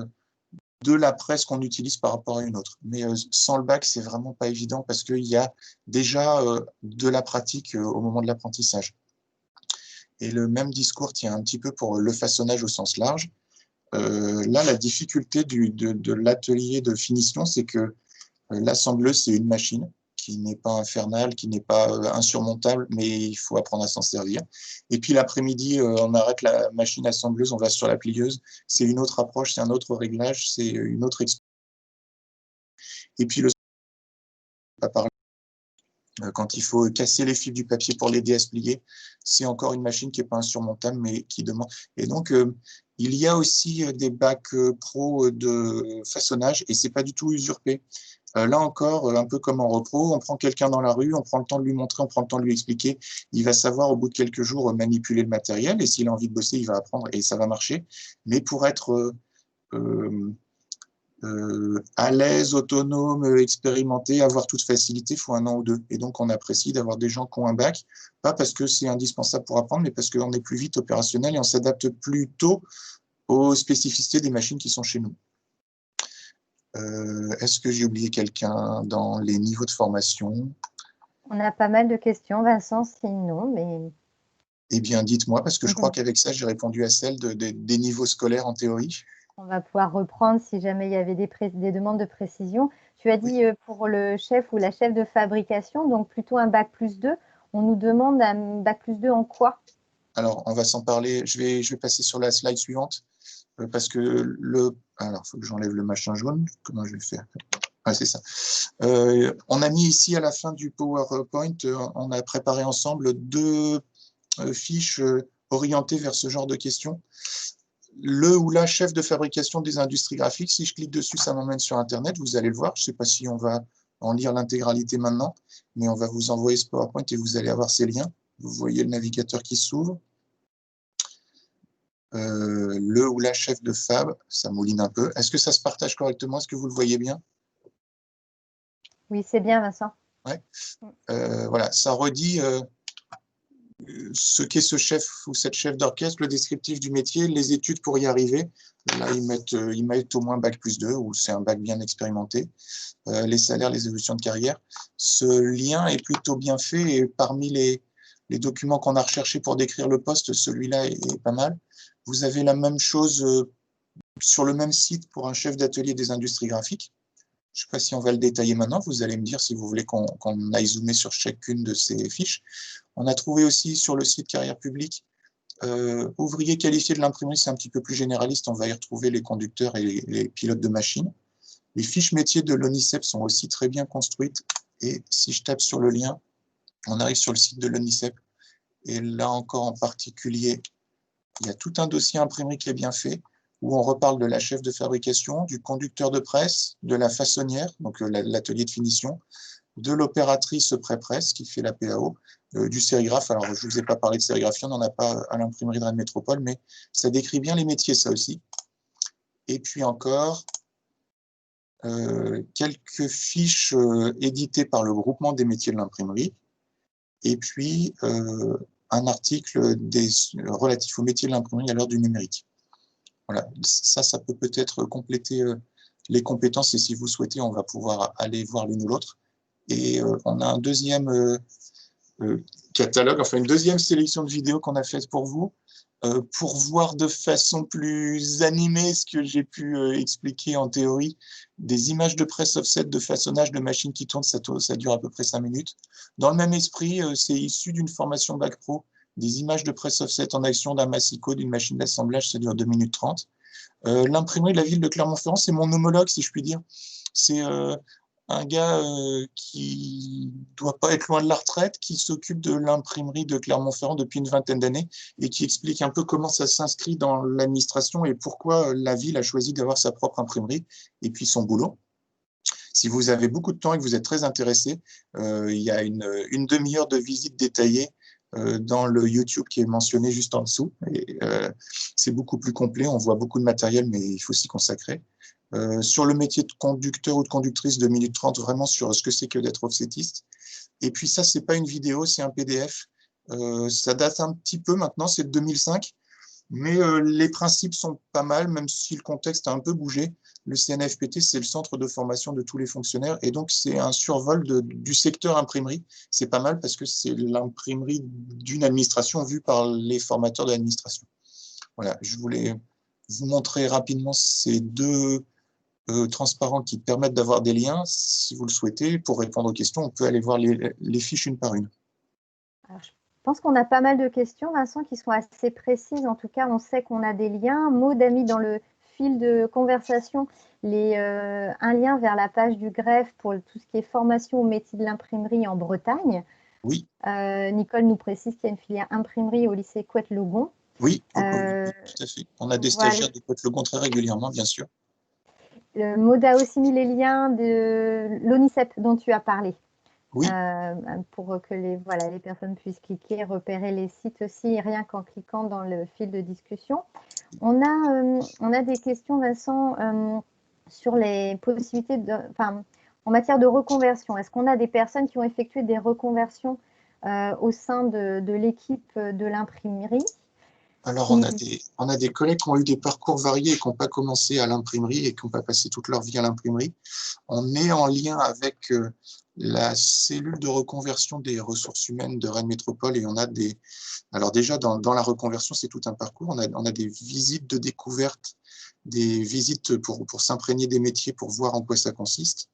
de la presse qu'on utilise par rapport à une autre. Mais sans le bac, c'est vraiment pas évident parce qu'il y a déjà de la pratique au moment de l'apprentissage. Et le même discours tient un petit peu pour le façonnage au sens large. Là, la difficulté de l'atelier de finition, c'est que l'assembleuse, c'est une machine qui n'est pas infernale, qui n'est pas insurmontable, mais il faut apprendre à s'en servir. Et puis l'après-midi, on arrête la machine assembleuse, on va sur la plieuse. C'est une autre approche, c'est un autre réglage, c'est une autre expérience. Et puis le pas parler. Quand il faut casser les fils du papier pour l'aider à se plier, c'est encore une machine qui n'est pas insurmontable, mais qui demande. Et donc, il y a aussi des bacs pro de façonnage, et c'est pas du tout usurpé. Là encore, un peu comme en repro, on prend quelqu'un dans la rue, on prend le temps de lui montrer, on prend le temps de lui expliquer. Il va savoir au bout de quelques jours manipuler le matériel, et s'il a envie de bosser, il va apprendre et ça va marcher. Mais pour être à l'aise, autonome, expérimenté, avoir toute facilité, il faut 1 an ou 2. Et donc, on apprécie d'avoir des gens qui ont un bac, pas parce que c'est indispensable pour apprendre, mais parce qu'on est plus vite opérationnel et on s'adapte plus tôt aux spécificités des machines qui sont chez nous. Est-ce que j'ai oublié quelqu'un dans les niveaux de formation? On a pas mal de questions, Vincent, sinon, mais... Eh bien, dites-moi, parce que je crois qu'avec ça, j'ai répondu à celle des niveaux scolaires en théorie. On va pouvoir reprendre si jamais il y avait des demandes de précision. Tu as dit pour le chef ou la chef de fabrication, donc plutôt un bac plus 2. On nous demande un bac plus 2 en quoi? Alors, on va s'en parler. Je vais passer sur la slide suivante. Parce que alors, il faut que j'enlève le machin jaune. Comment je vais faire? Ah, c'est ça. On a mis ici à la fin du PowerPoint, on a préparé ensemble 2 fiches orientées vers ce genre de questions. Le ou la chef de fabrication des industries graphiques, si je clique dessus, ça m'emmène sur Internet. Vous allez le voir. Je ne sais pas si on va en lire l'intégralité maintenant, mais on va vous envoyer ce PowerPoint et vous allez avoir ces liens. Vous voyez le navigateur qui s'ouvre. Le ou la chef de fab, ça mouline un peu. Est-ce que ça se partage correctement? Est-ce que vous le voyez bien? Oui, c'est bien, Vincent. Ouais. Voilà, ça redit ce qu'est ce chef ou cette chef d'orchestre, le descriptif du métier, les études pour y arriver. Là, ils mettent au moins bac plus 2, ou c'est un bac bien expérimenté. Les salaires, les évolutions de carrière. Ce lien est plutôt bien fait et parmi les documents qu'on a recherchés pour décrire le poste, celui-là est pas mal. Vous avez la même chose sur le même site pour un chef d'atelier des industries graphiques. Je ne sais pas si on va le détailler maintenant. Vous allez me dire si vous voulez qu'on aille zoomer sur chacune de ces fiches. On a trouvé aussi sur le site Carrière publique ouvrier qualifié de l'imprimerie, c'est un petit peu plus généraliste. On va y retrouver les conducteurs et les pilotes de machines. Les fiches métiers de l'ONICEP sont aussi très bien construites. Et si je tape sur le lien, on arrive sur le site de l'ONICEP. Et là encore en particulier, il y a tout un dossier imprimerie qui est bien fait, où on reparle de la chef de fabrication, du conducteur de presse, de la façonnière, donc l'atelier de finition, de l'opératrice pré-presse qui fait la PAO, du sérigraphe. Alors, je ne vous ai pas parlé de sérigraphie, on n'en a pas à l'imprimerie de Rennes Métropole, mais ça décrit bien les métiers, ça aussi. Et puis encore, quelques fiches éditées par le groupement des métiers de l'imprimerie, et puis un article relatif aux métiers de l'imprimerie à l'heure du numérique. Voilà, ça peut peut-être compléter les compétences, et si vous souhaitez, on va pouvoir aller voir l'une ou l'autre. Et on a un deuxième catalogue, enfin une deuxième sélection de vidéos qu'on a faite pour vous, pour voir de façon plus animée ce que j'ai pu expliquer en théorie, des images de presse offset, de façonnage de machines qui tournent, ça dure à peu près 5 minutes. Dans le même esprit, c'est issu d'une formation Bac Pro, des images de presse offset en action d'un massicot, d'une machine d'assemblage, ça dure 2 minutes 30. L'imprimerie de la ville de Clermont-Ferrand, c'est mon homologue, si je puis dire. C'est un gars qui doit pas être loin de la retraite, qui s'occupe de l'imprimerie de Clermont-Ferrand depuis une vingtaine d'années et qui explique un peu comment ça s'inscrit dans l'administration et pourquoi la ville a choisi d'avoir sa propre imprimerie et puis son boulot. Si vous avez beaucoup de temps et que vous êtes très intéressé, il y a une demi-heure de visite détaillée dans le YouTube qui est mentionné juste en dessous. C'est beaucoup plus complet, on voit beaucoup de matériel, mais il faut s'y consacrer. Sur le métier de conducteur ou de conductrice, 2 minutes 30, vraiment sur ce que c'est que d'être offsetiste. Et puis ça, c'est pas une vidéo, c'est un PDF. Ça date un petit peu maintenant, c'est de 2005, mais les principes sont pas mal, même si le contexte a un peu bougé. Le CNFPT, c'est le centre de formation de tous les fonctionnaires, et donc c'est un survol du secteur imprimerie. C'est pas mal parce que c'est l'imprimerie d'une administration vue par les formateurs de l'administration. Voilà, je voulais vous montrer rapidement ces deux transparents qui permettent d'avoir des liens. Si vous le souhaitez, pour répondre aux questions, on peut aller voir les fiches une par une. Alors, je pense qu'on a pas mal de questions, Vincent, qui sont assez précises. En tout cas, on sait qu'on a des liens. Maud a mis dans le fil de conversation un lien vers la page du greffe pour tout ce qui est formation au métier de l'imprimerie en Bretagne. Oui. Nicole nous précise qu'il y a une filière imprimerie au lycée Couette-Logon. Oui, tout à fait. On a des stagiaires de Couette-Logon très régulièrement, bien sûr. Maud a aussi mis les liens de l'ONICEP dont tu as parlé. Oui. Pour que les personnes puissent cliquer, repérer les sites aussi, rien qu'en cliquant dans le fil de discussion. On a des questions, Vincent, sur les possibilités en matière de reconversion. Est-ce qu'on a des personnes qui ont effectué des reconversions au sein de l'équipe de l'imprimerie? Alors, on a des collègues qui ont eu des parcours variés et qui n'ont pas commencé à l'imprimerie et qui n'ont pas passé toute leur vie à l'imprimerie. On est en lien avec la cellule de reconversion des ressources humaines de Rennes Métropole et on a des... Alors déjà, dans la reconversion, c'est tout un parcours. On a des visites de découverte, des visites pour s'imprégner des métiers, pour voir en quoi ça consiste.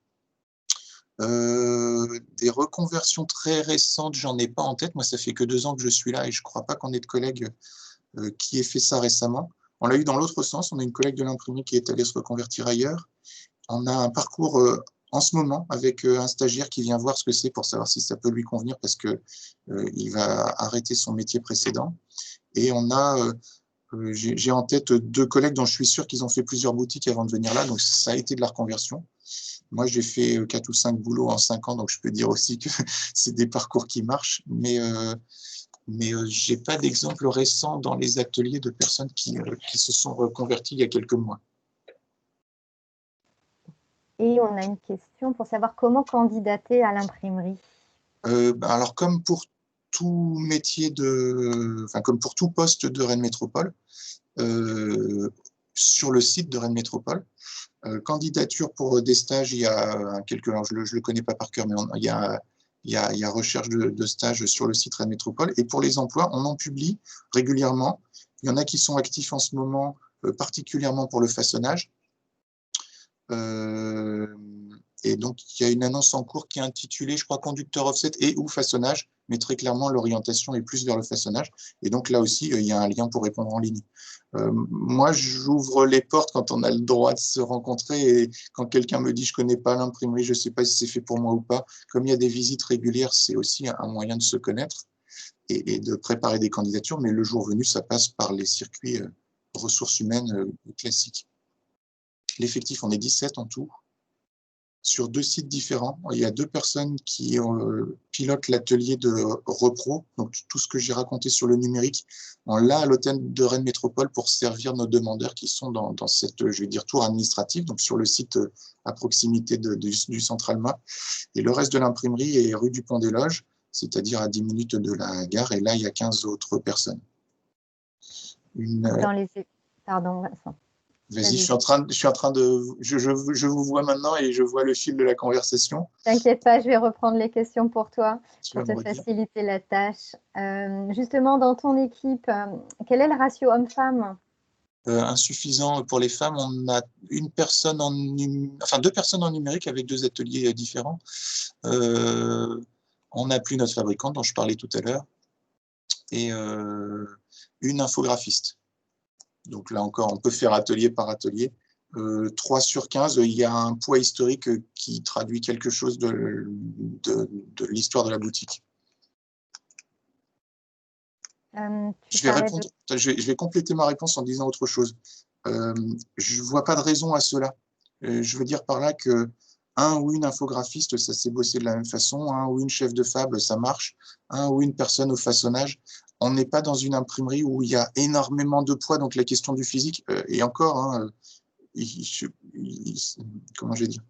Des reconversions très récentes, j'en ai pas en tête. Moi, ça fait que 2 ans que je suis là et je ne crois pas qu'on ait de collègues qui ait fait ça récemment. On l'a eu dans l'autre sens. On a une collègue de l'imprimerie qui est allée se reconvertir ailleurs. On a un parcours en ce moment avec un stagiaire qui vient voir ce que c'est pour savoir si ça peut lui convenir parce que il va arrêter son métier précédent. Et on a, j'ai en tête 2 collègues dont je suis sûr qu'ils ont fait plusieurs boutiques avant de venir là. Donc ça a été de la reconversion. Moi, j'ai fait 4 ou 5 boulots en 5 ans, donc je peux dire aussi que c'est des parcours qui marchent. Mais je n'ai pas d'exemple récent dans les ateliers de personnes qui se sont reconverties il y a quelques mois. Et on a une question pour savoir comment candidater à l'imprimerie. Alors, comme pour tout métier comme pour tout poste de Rennes Métropole, sur le site de Rennes Métropole, candidature pour des stages, il y a alors je ne le connais pas par cœur, mais il y a recherche de stages sur le site Rennes Métropole. Et pour les emplois, on en publie régulièrement. Il y en a qui sont actifs en ce moment, particulièrement pour le façonnage. Et donc, il y a une annonce en cours qui est intitulée, je crois, conducteur offset et ou façonnage, mais très clairement, l'orientation est plus vers le façonnage. Et donc, là aussi, il y a un lien pour répondre en ligne. Moi, j'ouvre les portes quand on a le droit de se rencontrer et quand quelqu'un me dit « je ne connais pas l'imprimerie, je ne sais pas si c'est fait pour moi ou pas ». Comme il y a des visites régulières, c'est aussi un moyen de se connaître et de préparer des candidatures. Mais le jour venu, ça passe par les circuits ressources humaines classiques. L'effectif, on est 17 en tout. Sur 2 sites différents, il y a 2 personnes qui pilotent l'atelier de repro. Donc, tout ce que j'ai raconté sur le numérique, on l'a à l'hôtel de Rennes Métropole pour servir nos demandeurs qui sont dans cette, je vais dire, tour administrative, donc sur le site à proximité du Centre Alma. Et le reste de l'imprimerie est rue du Pont des Loges, c'est-à-dire à 10 minutes de la gare. Et là, il y a 15 autres personnes. Pardon, Vincent. Vas-y, je suis en train de, je vous vois maintenant et je vois le fil de la conversation. T'inquiète pas, je vais reprendre les questions pour toi, Tu pour vas te me redire. faciliter la tâche. Justement, dans ton équipe, quel est le ratio homme-femme? Insuffisant pour les femmes. On a deux personnes en numérique avec 2 ateliers différents. On n'a plus notre fabricante dont je parlais tout à l'heure et une infographiste. Donc là encore, on peut faire atelier par atelier. 3 sur 15, il y a un poids historique qui traduit quelque chose de l'histoire de la boutique. Je vais compléter ma réponse en disant autre chose. Je ne vois pas de raison à cela. Je veux dire par là que un ou une infographiste, ça s'est bossé de la même façon, un ou une chef de fab, ça marche, un ou une personne au façonnage. On n'est pas dans une imprimerie où il y a énormément de poids, donc la question du physique, et encore, hein, comment je vais dire,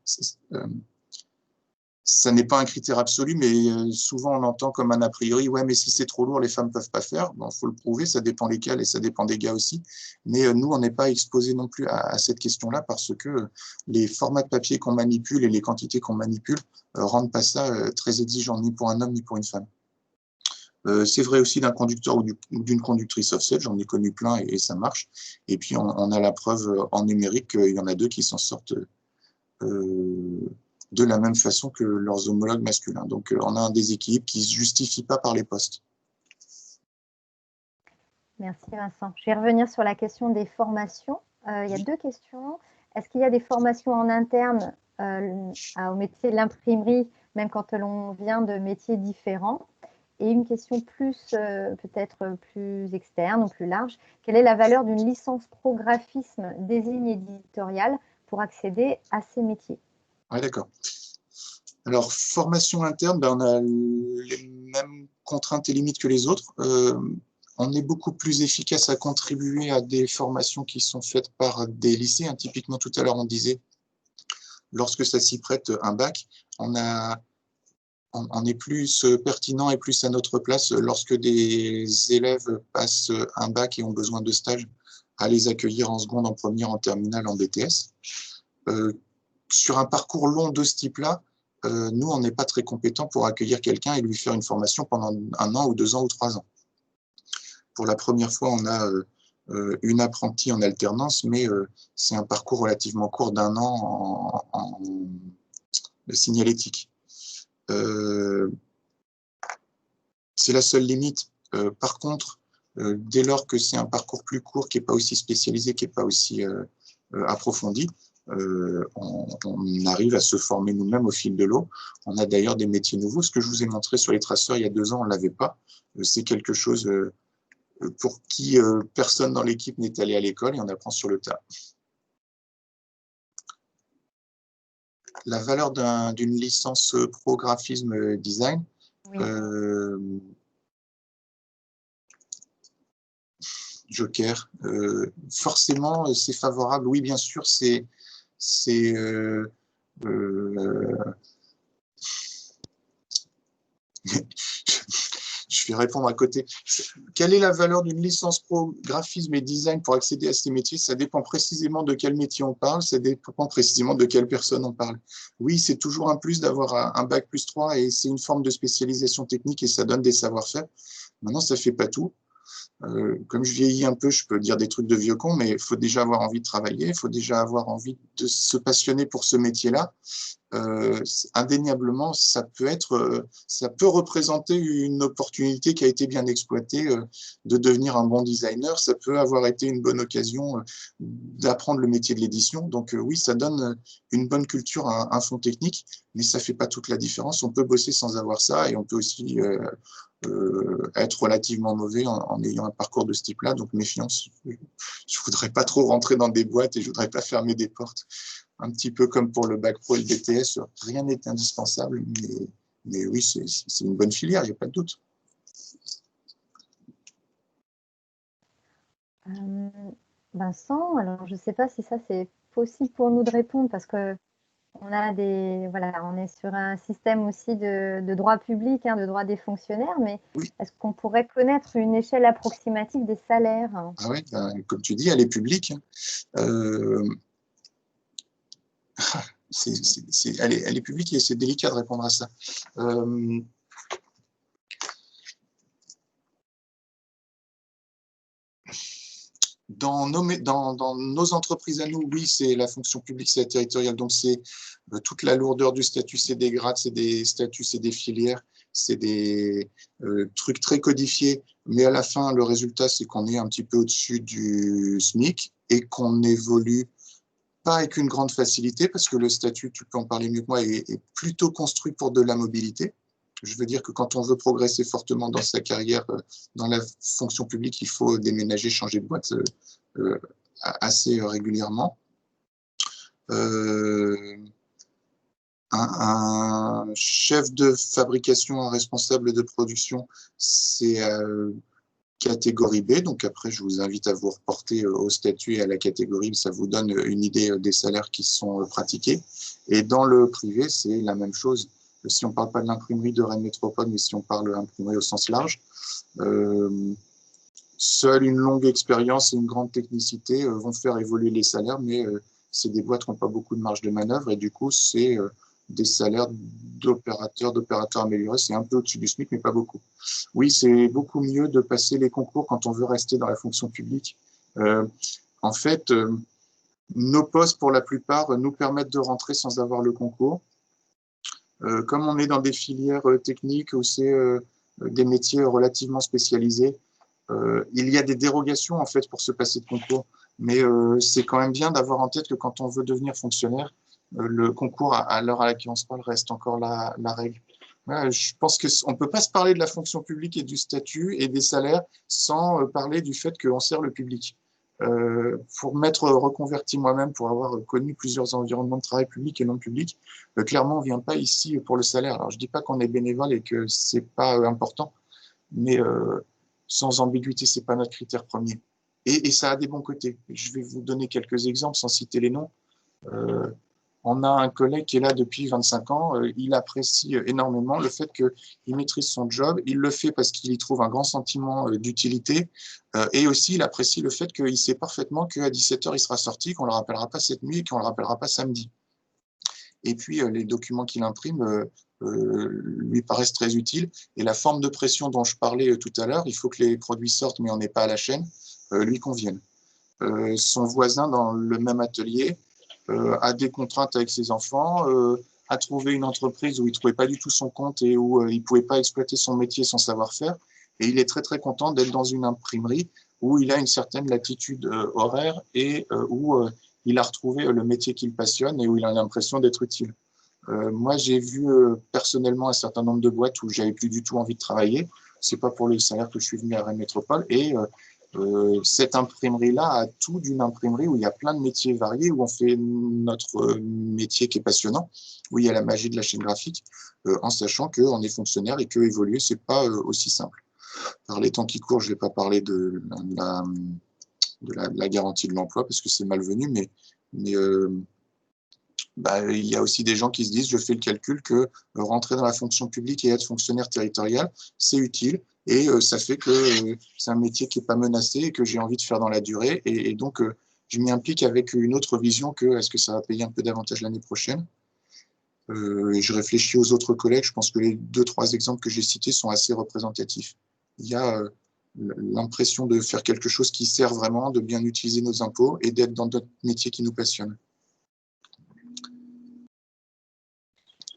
ça n'est pas un critère absolu, mais souvent on entend comme un a priori, ouais, mais si c'est trop lourd, les femmes ne peuvent pas faire. Bon, faut le prouver, ça dépend lesquels et ça dépend des gars aussi. Mais nous, on n'est pas exposé non plus à cette question-là parce que les formats de papier qu'on manipule et les quantités qu'on manipule rendent pas ça très exigeant, ni pour un homme ni pour une femme. C'est vrai aussi d'un conducteur ou d'une conductrice offset, j'en ai connu plein et ça marche. Et puis on a la preuve en numérique qu'il y en a 2 qui s'en sortent de la même façon que leurs homologues masculins. Donc, on a un déséquilibre qui ne se justifie pas par les postes. Merci Vincent. Je vais revenir sur la question des formations. Il y a 2 questions. Est-ce qu'il y a des formations en interne au métier de l'imprimerie, même quand l'on vient de métiers différents? Et une question peut-être plus externe ou plus large. Quelle est la valeur d'une licence pro graphisme design éditorial pour accéder à ces métiers? Ouais, d'accord. Alors, formation interne, ben, on a les mêmes contraintes et limites que les autres. On est beaucoup plus efficace à contribuer à des formations qui sont faites par des lycées. Hein. Typiquement, tout à l'heure, on disait, lorsque ça s'y prête, un bac, on est plus pertinent et plus à notre place lorsque des élèves passent un bac et ont besoin de stage à les accueillir en seconde, en première, en terminale, en BTS. Sur un parcours long de ce type-là, nous, on n'est pas très compétent pour accueillir quelqu'un et lui faire une formation pendant 1 an ou 2 ans ou 3 ans. Pour la première fois, on a une apprentie en alternance, mais c'est un parcours relativement court d'1 an en signalétique. C'est la seule limite. Par contre, dès lors que c'est un parcours plus court, qui n'est pas aussi spécialisé, qui n'est pas aussi approfondi, on arrive à se former nous-mêmes au fil de l'eau. On a d'ailleurs des métiers nouveaux. Ce que je vous ai montré sur les traceurs il y a 2 ans, on ne l'avait pas. C'est quelque chose pour qui personne dans l'équipe n'est allé à l'école et on apprend sur le tas. La valeur d'une licence pro graphisme design, Oui. Joker, forcément c'est favorable. Oui, bien sûr, je vais répondre à côté. Quelle est la valeur d'une licence pro graphisme et design pour accéder à ces métiers? Ça dépend précisément de quel métier on parle, ça dépend précisément de quelle personne on parle. Oui, c'est toujours un plus d'avoir un bac plus 3 et c'est une forme de spécialisation technique et ça donne des savoir-faire. Maintenant, ça ne fait pas tout. Comme je vieillis un peu, je peux dire des trucs de vieux con, mais il faut déjà avoir envie de travailler, il faut déjà avoir envie de se passionner pour ce métier-là. Indéniablement, ça peut représenter une opportunité qui a été bien exploitée de devenir un bon designer. Ça peut avoir été une bonne occasion d'apprendre le métier de l'édition. Donc oui, ça donne une bonne culture, un fond technique, mais ça fait pas toute la différence. On peut bosser sans avoir ça et on peut aussi être relativement mauvais en ayant un parcours de ce type-là. Donc méfiance. Je voudrais pas trop rentrer dans des boîtes et je voudrais pas fermer des portes. Un petit peu comme pour le bac pro et le BTS, rien n'est indispensable, mais oui, c'est une bonne filière, il n'y a pas de doute. Vincent, alors je ne sais pas si ça c'est possible pour nous de répondre parce que on est sur un système aussi de droit public, de droit des fonctionnaires, mais Oui. est-ce qu'on pourrait connaître une échelle approximative des salaires? Ah oui, comme tu dis, elle est publique. Elle est publique et c'est délicat de répondre à ça. Dans nos entreprises à nous, oui, c'est la fonction publique, c'est la territoriale, donc c'est toute la lourdeur du statut, c'est des grades, c'est des statuts, c'est des filières, c'est des trucs très codifiés, mais à la fin, le résultat, c'est qu'on est un petit peu au-dessus du SMIC et qu'on évolue pas avec une grande facilité, parce que le statut, tu peux en parler mieux que moi, est plutôt construit pour de la mobilité. Je veux dire que quand on veut progresser fortement dans sa carrière, dans la fonction publique, il faut déménager, changer de boîte assez régulièrement. Un chef de fabrication, un responsable de production, c'est catégorie B. Donc après, je vous invite à vous reporter au statut et à la catégorie. Ça vous donne une idée des salaires qui sont pratiqués. Et dans le privé, c'est la même chose. Si on ne parle pas de l'imprimerie de Rennes Métropole, mais si on parle d'imprimerie au sens large, seule une longue expérience et une grande technicité vont faire évoluer les salaires, mais c'est des boîtes qui n'ont pas beaucoup de marge de manœuvre et du coup, c'est des salaires d'opérateurs améliorés. C'est un peu au-dessus du SMIC, mais pas beaucoup. Oui, c'est beaucoup mieux de passer les concours quand on veut rester dans la fonction publique. En fait, nos postes, pour la plupart, nous permettent de rentrer sans avoir le concours. Comme on est dans des filières techniques où c'est des métiers relativement spécialisés, il y a des dérogations en fait pour se passer de concours, mais c'est quand même bien d'avoir en tête que quand on veut devenir fonctionnaire, le concours à l'heure à laquelle on se parle reste encore la règle. Je pense qu'on ne peut pas se parler de la fonction publique et du statut et des salaires sans parler du fait qu'on sert le public. Pour m'être reconverti moi-même, pour avoir connu plusieurs environnements de travail public et non public, clairement, on ne vient pas ici pour le salaire. Alors, je ne dis pas qu'on est bénévole et que ce n'est pas important, mais sans ambiguïté, ce n'est pas notre critère premier. Et ça a des bons côtés. Je vais vous donner quelques exemples sans citer les noms. On a un collègue qui est là depuis 25 ans, il apprécie énormément le fait qu'il maîtrise son job, il le fait parce qu'il y trouve un grand sentiment d'utilité, et aussi il apprécie le fait qu'il sait parfaitement qu'à 17h il sera sorti, qu'on ne le rappellera pas cette nuit et qu'on ne le rappellera pas samedi. Et puis les documents qu'il imprime lui paraissent très utiles, et la forme de pression dont je parlais tout à l'heure, il faut que les produits sortent mais on n'est pas à la chaîne, lui conviennent. Son voisin dans le même atelier a des contraintes avec ses enfants, a trouvé une entreprise où il ne trouvait pas du tout son compte et où il ne pouvait pas exploiter son métier, son savoir-faire. Et il est très, très content d'être dans une imprimerie où il a une certaine latitude horaire et où il a retrouvé le métier qu'il passionne et où il a l'impression d'être utile. Moi, j'ai vu personnellement un certain nombre de boîtes où j'avais plus du tout envie de travailler. C'est pas pour le salaire que je suis venu à Rennes Métropole. Et cette imprimerie-là a tout d'une imprimerie où il y a plein de métiers variés, où on fait notre métier qui est passionnant, où il y a la magie de la chaîne graphique, en sachant qu'on est fonctionnaire et que évoluer, c'est pas aussi simple. Par les temps qui courent, je vais pas parler de la garantie de l'emploi parce que c'est malvenu, mais il y a aussi des gens qui se disent, je fais le calcul que rentrer dans la fonction publique et être fonctionnaire territorial, c'est utile et ça fait que c'est un métier qui n'est pas menacé et que j'ai envie de faire dans la durée et donc je m'y implique avec une autre vision que est-ce que ça va payer un peu davantage l'année prochaine. Et je réfléchis aux autres collègues, je pense que les 2-3 exemples que j'ai cités sont assez représentatifs. Il y a l'impression de faire quelque chose qui sert vraiment, de bien utiliser nos impôts et d'être dans notre métier qui nous passionne.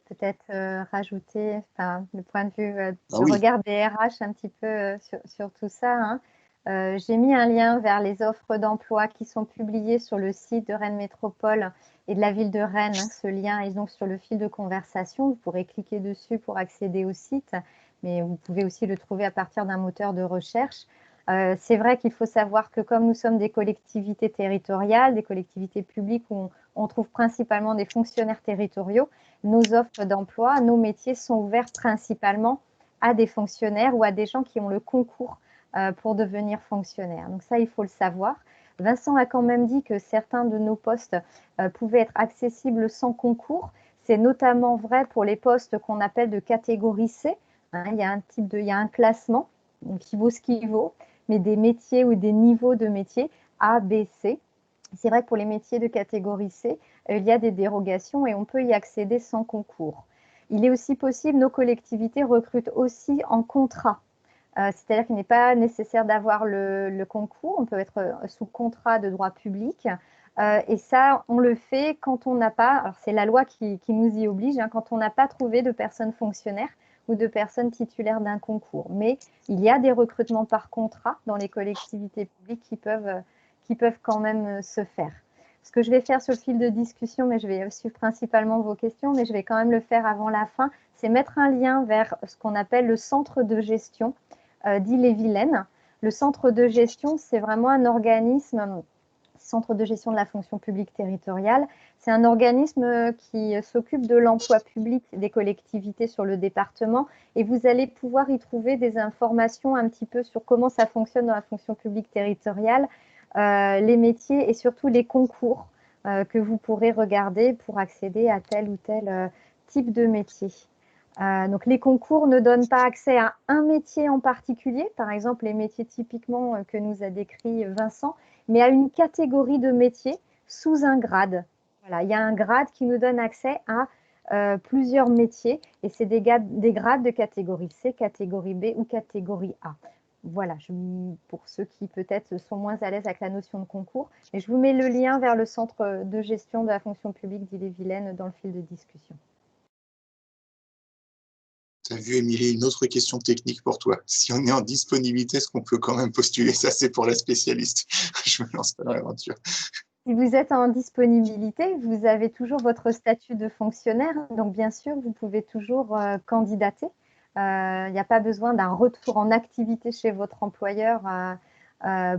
Peut-être rajouter le point de vue du regard des RH un petit peu sur tout ça. J'ai mis un lien vers les offres d'emploi qui sont publiées sur le site de Rennes Métropole et de la ville de Rennes. Ce lien est donc sur le fil de conversation. Vous pourrez cliquer dessus pour accéder au site, mais vous pouvez aussi le trouver à partir d'un moteur de recherche. C'est vrai qu'il faut savoir que comme nous sommes des collectivités territoriales, des collectivités publiques où on trouve principalement des fonctionnaires territoriaux, nos offres d'emploi, nos métiers sont ouverts principalement à des fonctionnaires ou à des gens qui ont le concours pour devenir fonctionnaire. Donc ça, il faut le savoir. Vincent a quand même dit que certains de nos postes pouvaient être accessibles sans concours. C'est notamment vrai pour les postes qu'on appelle de catégorie C. Hein, il y a un classement qui vaut ce qu'il vaut, mais des métiers ou des niveaux de métiers A, B, C. C'est vrai que pour les métiers de catégorie C, il y a des dérogations et on peut y accéder sans concours. Il est aussi possible, nos collectivités recrutent aussi en contrat. C'est-à-dire qu'il n'est pas nécessaire d'avoir le concours, on peut être sous contrat de droit public. Et ça, on le fait quand on n'a pas, alors c'est la loi qui nous y oblige, hein, quand on n'a pas trouvé de personnes fonctionnaires ou de personnes titulaires d'un concours. Mais il y a des recrutements par contrat dans les collectivités publiques qui peuvent quand même se faire. Ce que je vais faire sur le fil de discussion, mais je vais suivre principalement vos questions, mais je vais quand même le faire avant la fin, c'est mettre un lien vers ce qu'on appelle le centre de gestion d'Ille-et-Vilaine. Le centre de gestion, c'est vraiment un organisme, centre de gestion de la fonction publique territoriale, c'est un organisme qui s'occupe de l'emploi public des collectivités sur le département et vous allez pouvoir y trouver des informations un petit peu sur comment ça fonctionne dans la fonction publique territoriale, les métiers et surtout les concours que vous pourrez regarder pour accéder à tel ou tel type de métier. Donc les concours ne donnent pas accès à un métier en particulier, par exemple les métiers typiquement que nous a décrit Vincent, mais à une catégorie de métiers sous un grade. Voilà, il y a un grade qui nous donne accès à plusieurs métiers et c'est des grades de catégorie C, catégorie B ou catégorie A. Voilà, pour ceux qui peut-être sont moins à l'aise avec la notion de concours, mais je vous mets le lien vers le centre de gestion de la fonction publique d'Ille-et-Vilaine dans le fil de discussion. Tu as vu, Émilie, une autre question technique pour toi. Si on est en disponibilité, est-ce qu'on peut quand même postuler? Ça, c'est pour la spécialiste. Je me lance pas dans l'aventure. Si vous êtes en disponibilité, vous avez toujours votre statut de fonctionnaire. Donc, bien sûr, vous pouvez toujours candidater. Il n'y a pas besoin d'un retour en activité chez votre employeur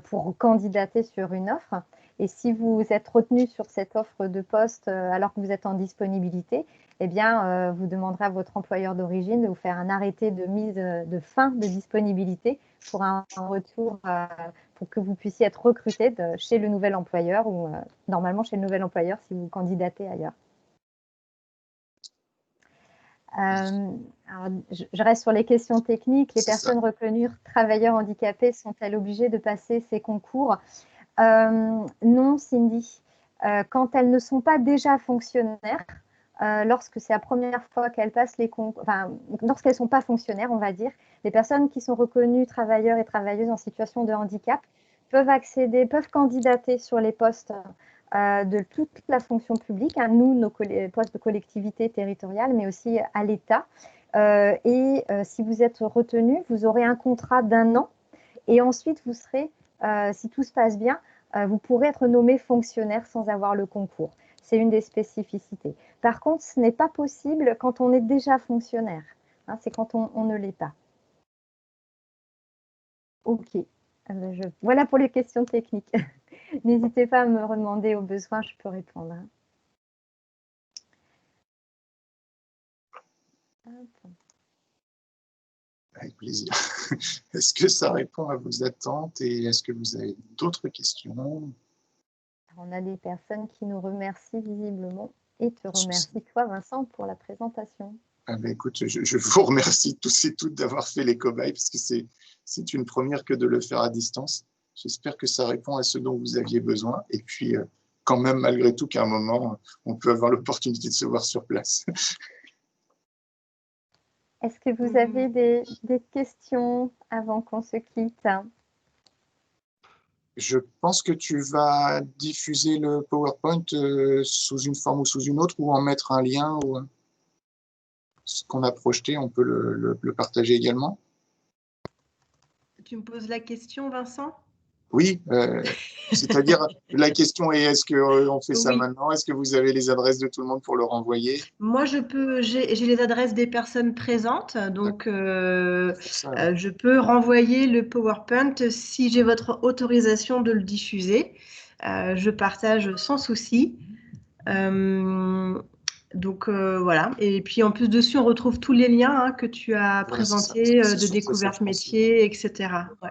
pour candidater sur une offre. Et si vous êtes retenu sur cette offre de poste alors que vous êtes en disponibilité, eh bien, vous demanderez à votre employeur d'origine de vous faire un arrêté de fin de disponibilité pour un retour, pour que vous puissiez être recruté chez le nouvel employeur ou normalement chez le nouvel employeur si vous candidatez ailleurs. Alors, je reste sur les questions techniques. Les personnes reconnues travailleurs handicapés sont-elles obligées de passer ces concours? Non, Cindy. Quand elles ne sont pas déjà fonctionnaires, lorsque c'est la première fois qu'elles passent les concours, enfin, lorsqu'elles ne sont pas fonctionnaires, on va dire, les personnes qui sont reconnues travailleurs et travailleuses en situation de handicap peuvent candidater sur les postes de toute la fonction publique, hein, nous, nos postes de collectivité territoriale, mais aussi à l'État. Si vous êtes retenu, vous aurez un contrat d'1 an et ensuite vous serez, si tout se passe bien, vous pourrez être nommé fonctionnaire sans avoir le concours. C'est une des spécificités. Par contre, ce n'est pas possible quand on est déjà fonctionnaire. Hein, c'est quand on ne l'est pas. Ok. Voilà pour les questions techniques. N'hésitez pas à me demander au besoin, je peux répondre. Hein. Avec plaisir. Est-ce que ça répond à vos attentes et est-ce que vous avez d'autres questions? On a des personnes qui nous remercient visiblement et te remercie toi, Vincent, pour la présentation. Ah ben écoute, je vous remercie tous et toutes d'avoir fait les cobayes parce que c'est une première que de le faire à distance. J'espère que ça répond à ce dont vous aviez besoin. Et puis, quand même, malgré tout, qu'à un moment, on peut avoir l'opportunité de se voir sur place. Est-ce que vous avez des questions avant qu'on se quitte? Je pense que tu vas diffuser le PowerPoint sous une forme ou sous une autre ou en mettre un lien. Ou ce qu'on a projeté, on peut le partager également. Tu me poses la question, Vincent? Oui, c'est-à-dire la question est est-ce qu'on fait ça maintenant? Est-ce que vous avez les adresses de tout le monde pour le renvoyer? Moi, j'ai les adresses des personnes présentes, donc je peux renvoyer le PowerPoint si j'ai votre autorisation de le diffuser. Je partage sans souci. Donc voilà. Et puis en plus dessus, on retrouve tous les liens que tu as présentés de découverte métier, etc. Ouais.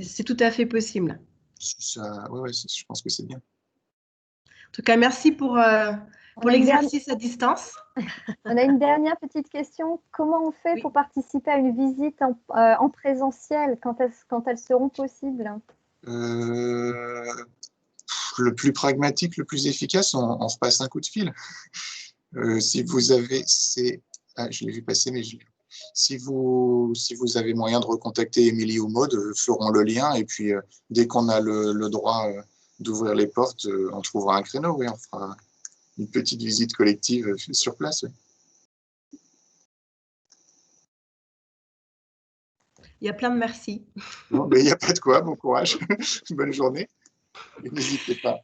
C'est tout à fait possible. je pense que c'est bien. En tout cas, merci pour l'exercice à distance. On a une dernière petite question. Comment on fait pour participer à une visite en présentiel quand elles seront possibles? Le plus pragmatique, le plus efficace, on repasse un coup de fil. Si vous avez, je l'ai vu passer, mais si vous avez moyen de recontacter Émilie ou Maud, feront le lien. Et puis, dès qu'on a le droit d'ouvrir les portes, on trouvera un créneau. Oui, on fera une petite visite collective sur place. Oui. Il y a plein de merci. Non, mais il n'y a pas de quoi. Bon courage. Bonne journée. N'hésitez pas.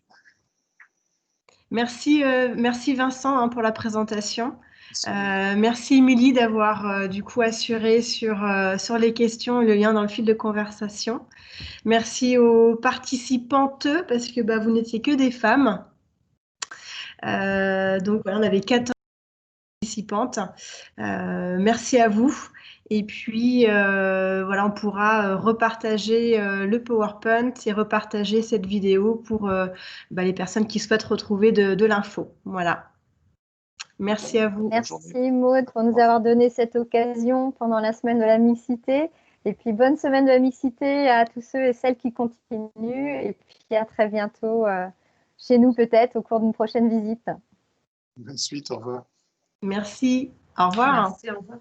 Merci Vincent pour la présentation. Merci Émilie d'avoir du coup assuré sur les questions et le lien dans le fil de conversation. Merci aux participantes parce que vous n'étiez que des femmes. Donc voilà, on avait 14 participantes. Merci à vous. Et puis voilà, on pourra repartager le PowerPoint et repartager cette vidéo pour les personnes qui souhaitent retrouver de l'info. Voilà. Merci à vous. Merci Maud pour nous avoir donné cette occasion pendant la semaine de la mixité. Et puis bonne semaine de la mixité à tous ceux et celles qui continuent. Et puis à très bientôt chez nous peut-être au cours d'une prochaine visite. Bonne suite, au revoir. Merci, au revoir. Merci, au revoir.